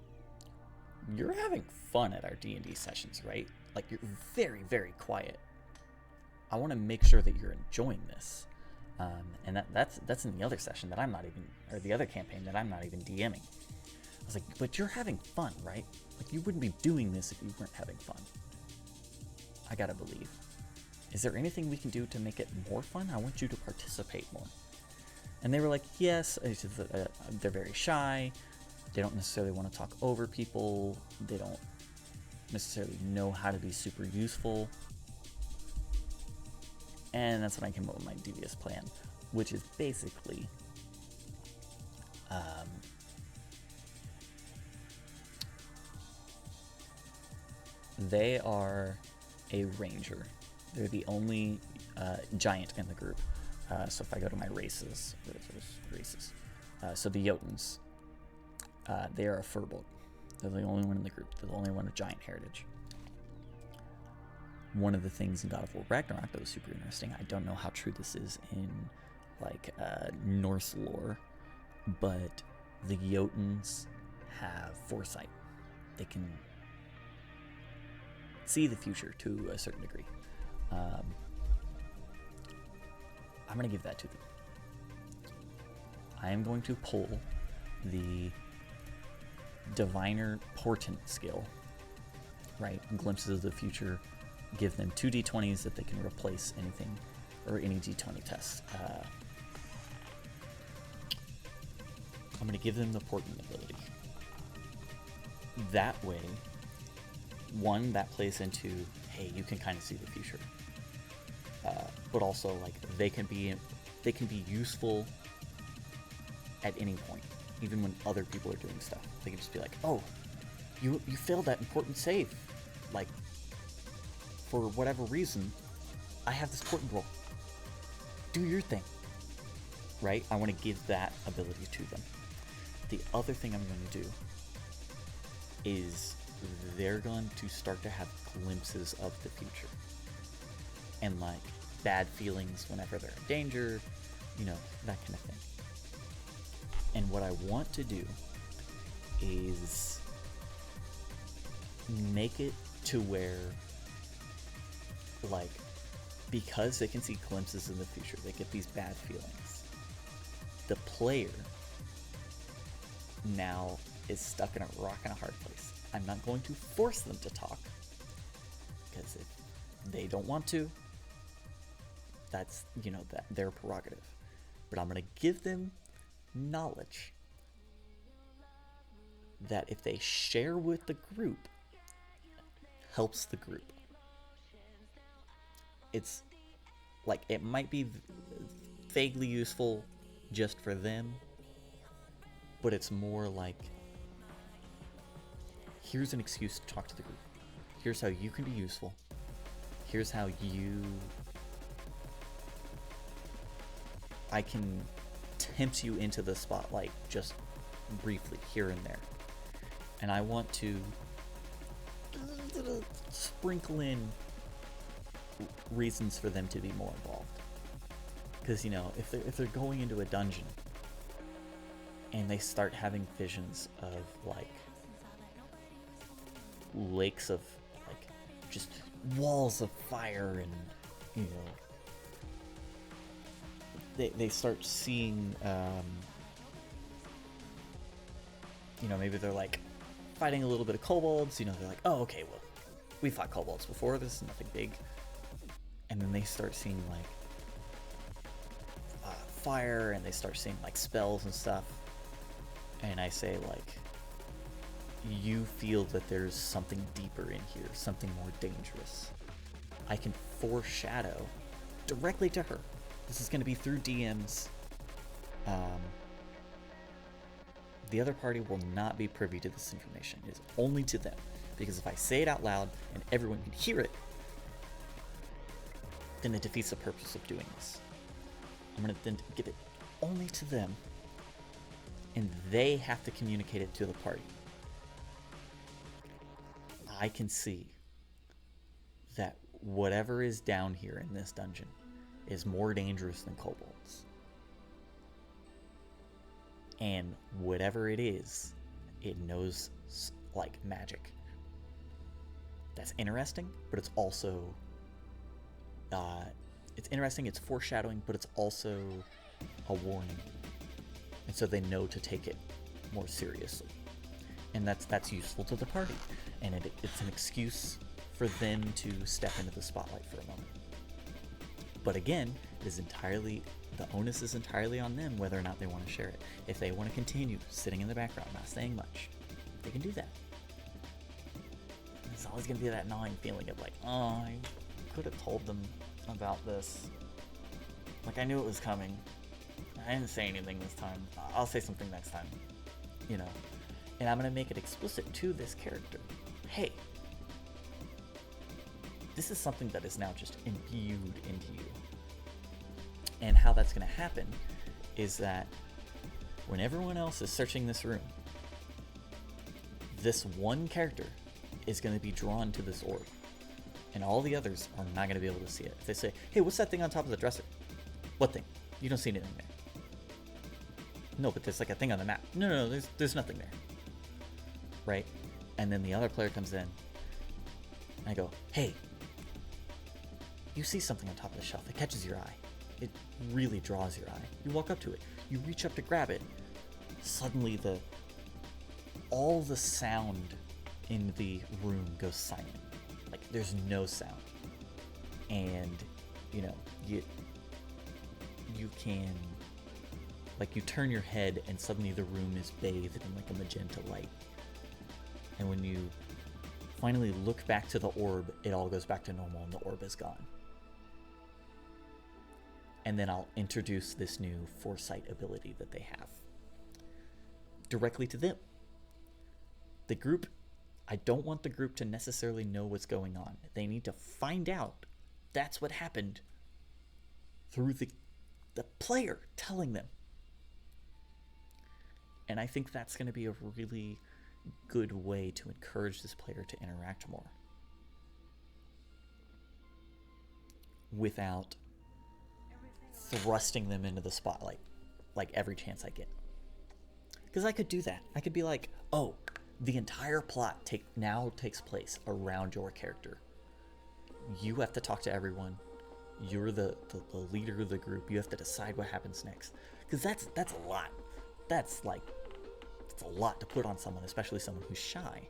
you're having fun at our D&D sessions, right? Like, you're very, very quiet. I want to make sure that you're enjoying this. And that's in the other session that I'm not even, or the other campaign that I'm not even DMing. I was like, but you're having fun, right? Like, you wouldn't be doing this if you weren't having fun. I gotta believe. Is there anything we can do to make it more fun? I want you to participate more. And they were like, yes. They're very shy. They don't necessarily want to talk over people. They don't necessarily know how to be super useful. And that's when I came up with my devious plan, which is basically they are a ranger. They're the only giant in the group. So if I go to my races, so the Jotuns, they are a furbolg. They're the only one in the group. They're the only one of giant heritage. One of the things in God of War Ragnarok that was super interesting, I don't know how true this is in like Norse lore, but the Jotuns have foresight. They can see the future to a certain degree. I'm going to give that to them. I am going to pull the Diviner Portent skill, right? Glimpses of the future. Give them 2 d20s that they can replace anything or any d20 test. I'm going to give them the Portent ability. That way, one, that plays into, hey, you can kind of see the future. But also, like, they can be useful at any point, even when other people are doing stuff. They can just be like, oh, you failed that important save. Like, for whatever reason, I have this portent roll. Do your thing. Right? I want to give that ability to them. The other thing I'm going to do is they're going to start to have glimpses of the future. And, like, bad feelings whenever they're in danger, you know, that kind of thing. And what I want to do is make it to where, like, because they can see glimpses in the future, they get these bad feelings. The player now is stuck in a rock and a hard place. I'm not going to force them to talk, because if they don't want to, that's, you know, that their prerogative. But I'm going to give them knowledge that if they share with the group, helps the group. It's like, it might be vaguely useful just for them, but it's more like, here's an excuse to talk to the group. Here's how you can be useful. Here's how I can tempt you into the spotlight just briefly here and there. And I want to sprinkle in reasons for them to be more involved. Because, you know, if they're going into a dungeon and they start having visions of, like, lakes of, like, just walls of fire and, you know, they start seeing, you know, maybe they're, like, fighting a little bit of kobolds, you know, they're like, oh, okay, well, we fought kobolds before, this is nothing big. And then they start seeing, like, fire, and they start seeing, like, spells and stuff. And I say, like, you feel that there's something deeper in here, something more dangerous. I can foreshadow directly to her. This is going to be through DMs. The other party will not be privy to this information. It is only to them. Because if I say it out loud and everyone can hear it, then it defeats the purpose of doing this. I'm going to then give it only to them, and they have to communicate it to the party. I can see that whatever is down here in this dungeon is more dangerous than kobolds. And whatever it is, it knows, like, magic. That's interesting, but it's also... it's interesting, it's foreshadowing, but it's also a warning. And so they know to take it more seriously. And that's useful to the party. And it's an excuse for them to step into the spotlight for a moment. But again, the onus is entirely on them whether or not they want to share it. If they want to continue sitting in the background, not saying much, they can do that. It's always going to be that gnawing feeling of like, oh, I could have told them about this. Like, I knew it was coming. I didn't say anything this time. I'll say something next time. You know? And I'm going to make it explicit to this character. Hey, this is something that is now just imbued into you. And how that's going to happen is that when everyone else is searching this room, this one character is going to be drawn to this orb. And all the others are not going to be able to see it. If they say, hey, what's that thing on top of the dresser? What thing? You don't see anything there. No, but there's like a thing on the map. No, there's nothing there. Right? And then the other player comes in. And I go, hey, you see something on top of the shelf. It catches your eye. It really draws your eye. You walk up to it. You reach up to grab it. Suddenly all the sound in the room goes silent. Like, there's no sound. And, you know, you can, like, you turn your head and suddenly the room is bathed in, like, a magenta light. And when you finally look back to the orb, it all goes back to normal and the orb is gone. And then I'll introduce this new foresight ability that they have directly to them. The group, I don't want the group to necessarily know what's going on. They need to find out that's what happened through the player telling them. And I think that's going to be a really good way to encourage this player to interact more without thrusting them into the spotlight like every chance I get. Because I could do that. I could be like, oh, the entire plot now takes place around your character. You have to talk to everyone. You're the leader of the group. You have to decide what happens next. Because that's a lot. That's a lot to put on someone, especially someone who's shy.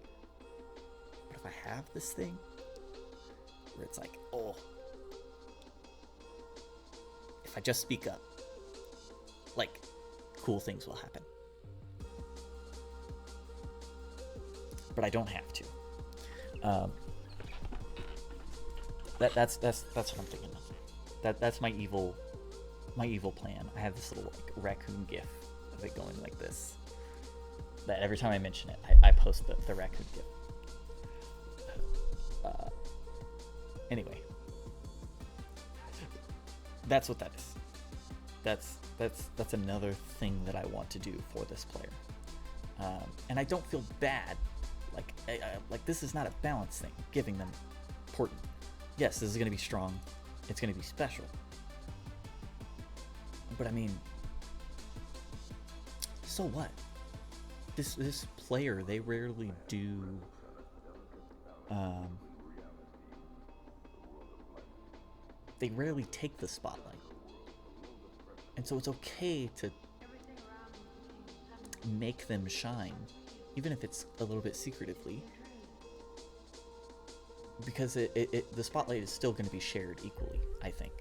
But if I have this thing where it's like, oh, if I just speak up, like, cool things will happen. But I don't have to. That's what I'm thinking of. That's my evil plan. I have this little, like, raccoon gif of it going like this. That every time I mention it, I post the raccoon gif. Anyway, that's what that is. That's another thing that I want to do for this player. And I don't feel bad. Like this is not a balance thing. Giving them important. Yes, this is going to be strong. It's going to be special. But I mean, so what? This player, they rarely do they rarely take the spotlight. And so it's okay to make them shine, even if it's a little bit secretively, because the spotlight is still going to be shared equally, I think.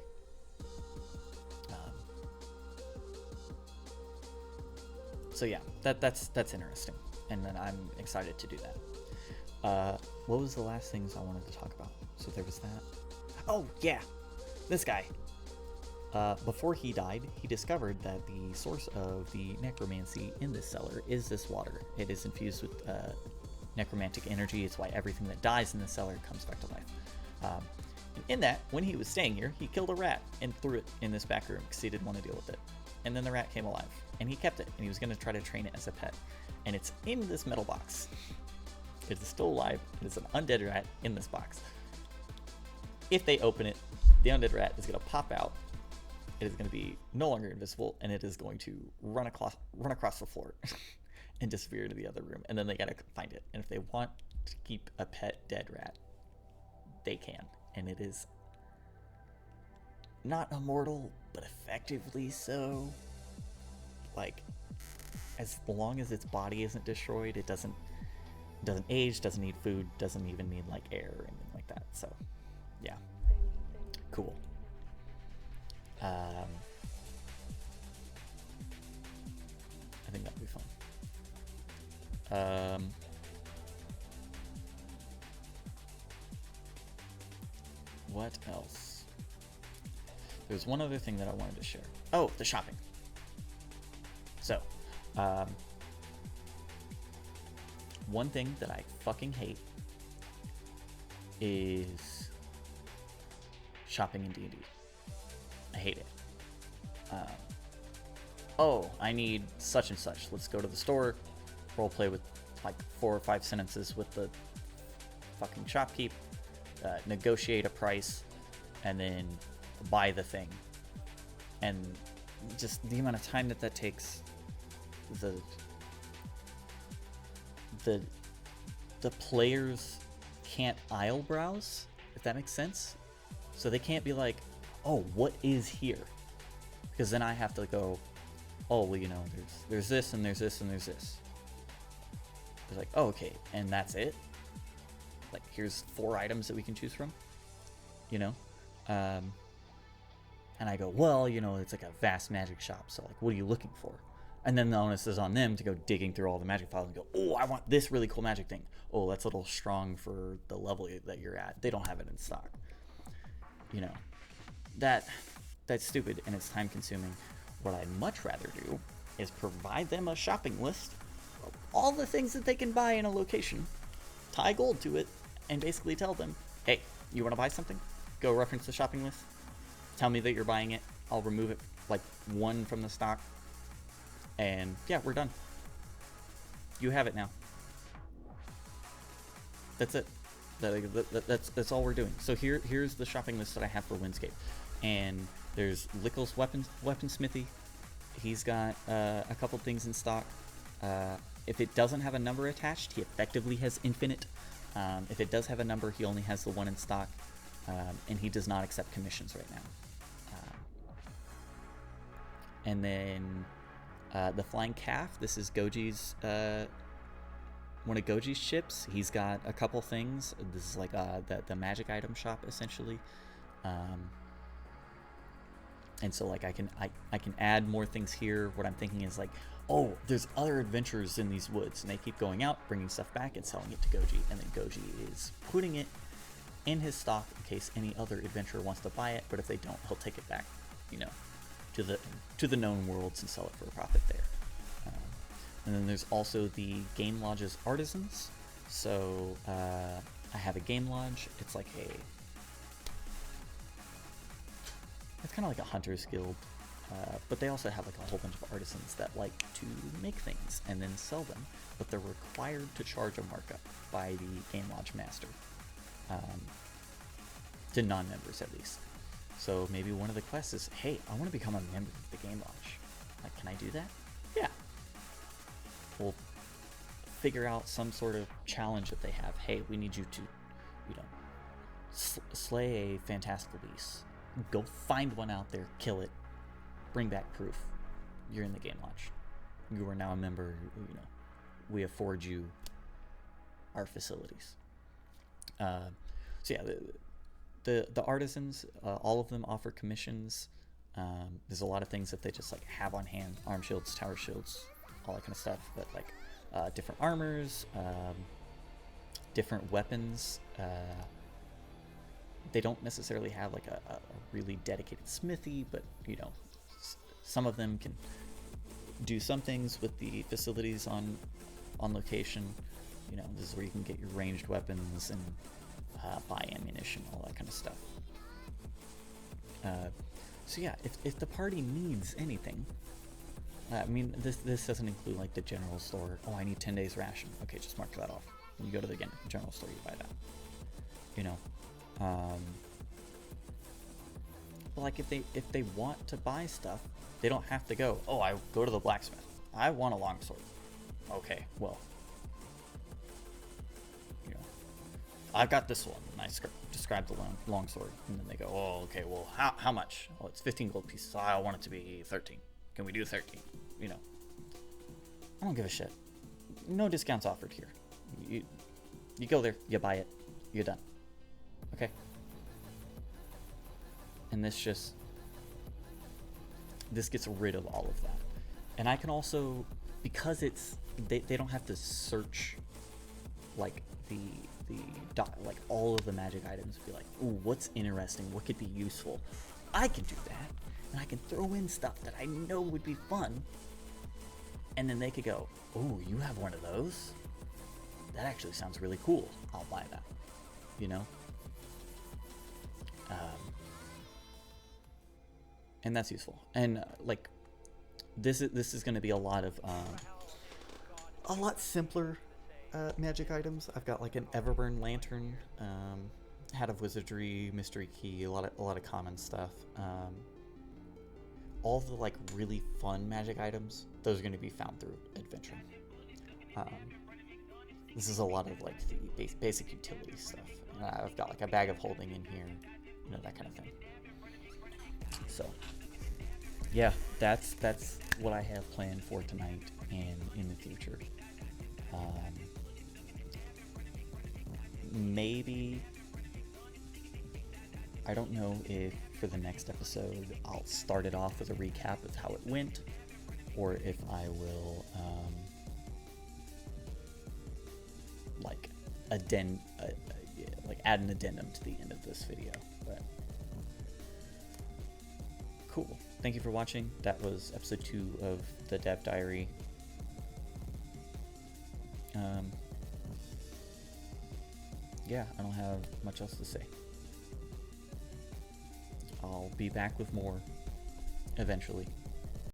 So yeah, that's interesting, and then I'm excited to do that. What was the last things I wanted to talk about? So there was that. Oh yeah, this guy. Before he died, he discovered that the source of the necromancy in this cellar is this water. It is infused with necromantic energy. It's why everything that dies in the cellar comes back to life. And in that, when he was staying here, he killed a rat and threw it in this back room because he didn't want to deal with it. And then the rat came alive, and he kept it, and he was going to try to train it as a pet. And it's in this metal box. It is still alive. It is an undead rat in this box. If they open it, the undead rat is going to pop out. It is going to be no longer invisible, and it is going to run across the floor and disappear into the other room. And then they got to find it. And if they want to keep a pet dead rat, they can. And it is not immortal, but effectively so. Like, as long as its body isn't destroyed, it doesn't age, doesn't need food, doesn't even need like air or anything like that. So yeah, cool. I think that'll be fun. What else? There's one other thing that I wanted to share. Oh, the shopping. So, one thing that I fucking hate is shopping in D&D. I hate it. Oh, I need such and such. Let's go to the store, roleplay with like 4 or 5 sentences with the fucking shopkeep, negotiate a price, and then buy the thing. And just the amount of time that takes, the players can't aisle browse, if that makes sense. So they can't be like, oh, what is here? Because then I have to go, oh, well, you know, there's this and there's this and there's this. It's like, oh, okay, and that's it? Like, here's 4 items that we can choose from, you know? And I go, well, you know, it's like a vast magic shop, so like, what are you looking for? And then the onus is on them to go digging through all the magic files and go, oh, I want this really cool magic thing. Oh, that's a little strong for the level that you're at. They don't have it in stock. You know, that's stupid and it's time consuming. What I'd much rather do is provide them a shopping list of all the things that they can buy in a location, tie gold to it, and basically tell them, hey, you want to buy something? Go reference the shopping list. Tell me that you're buying it. I'll remove it, like 1 from the stock. And yeah, we're done. You have it now. That's it. That's all we're doing. So here's the shopping list that I have for Windscape. And there's Lickle's weaponsmithy. He's got a couple things in stock. If it doesn't have a number attached, he effectively has infinite. If it does have a number, he only has the 1 in stock. And he does not accept commissions right now. And then the Flying Calf. This is Goji's, one of Goji's ships. He's got a couple things. This is like the magic item shop, essentially. And so like I can add more things here. What I'm thinking is like, oh, there's other adventures in these woods, and they keep going out, bringing stuff back and selling it to Goji, and then Goji is putting it in his stock in case any other adventurer wants to buy it. But if they don't, he'll take it back, you know, to the known worlds and sell it for a profit there. And then there's also the Game Lodge's Artisans. So I have a Game Lodge. It's like it's kind of like a hunter's guild, but they also have like a whole bunch of artisans that like to make things and then sell them, but they're required to charge a markup by the Game Lodge master, to non-members at least. So maybe one of the quests is, hey, I want to become a member of the Game Lodge. Like, can I do that? Yeah. We'll figure out some sort of challenge that they have. Hey, we need you to, you know, slay a fantastical beast. Go find one out there, kill it, bring back proof. You're in the Game Lodge. You are now a member. You know, we afford you our facilities. So yeah, the artisans, all of them offer commissions. There's a lot of things that they just like have on hand: arm shields, tower shields, all that kind of stuff. But like different armors, different weapons. They don't necessarily have like a really dedicated smithy, but you know, some of them can do some things with the facilities on location. You know, this is where you can get your ranged weapons and buy ammunition, all that kind of stuff. So yeah, if the party needs anything, I mean, this doesn't include like the general store. Oh, I need 10 days ration. Okay, just mark that off. You go to the general store, you buy that. You know, but like if they want to buy stuff, they don't have to go, oh, I go to the blacksmith. I want a longsword. Okay, well, you know, I've got this one. And I describe the longsword, and then they go, oh, okay, well, how much? Oh, it's 15 gold pieces. I want it to be 13. Can we do 13? You know, I don't give a shit. No discounts offered here. You go there, you buy it, you're done. Okay? And this gets rid of all of that. And I can also, because it's, they don't have to search like like all of the magic items and be like, ooh, what's interesting, what could be useful. I can do that, and I can throw in stuff that I know would be fun, and then they could go, ooh, you have one of those? That actually sounds really cool. I'll buy that. You know? And that's useful. And like, this is going to be a lot simpler magic items. I've got like an Everburn lantern, Hat of Wizardry, Mystery Key, a lot of common stuff. All the like really fun magic items, those are going to be found through adventuring. This is a lot of like the basic utility stuff. And I've got like a bag of holding in here, you know, that kind of thing. So yeah, that's what I have planned for tonight and in the future. Maybe, I don't know if for the next episode I'll start it off with a recap of how it went, or if I will like add an addendum to the end of this video. But cool. Thank you for watching. That was episode 2 of the Dev Diary. Yeah, I don't have much else to say. I'll be back with more eventually.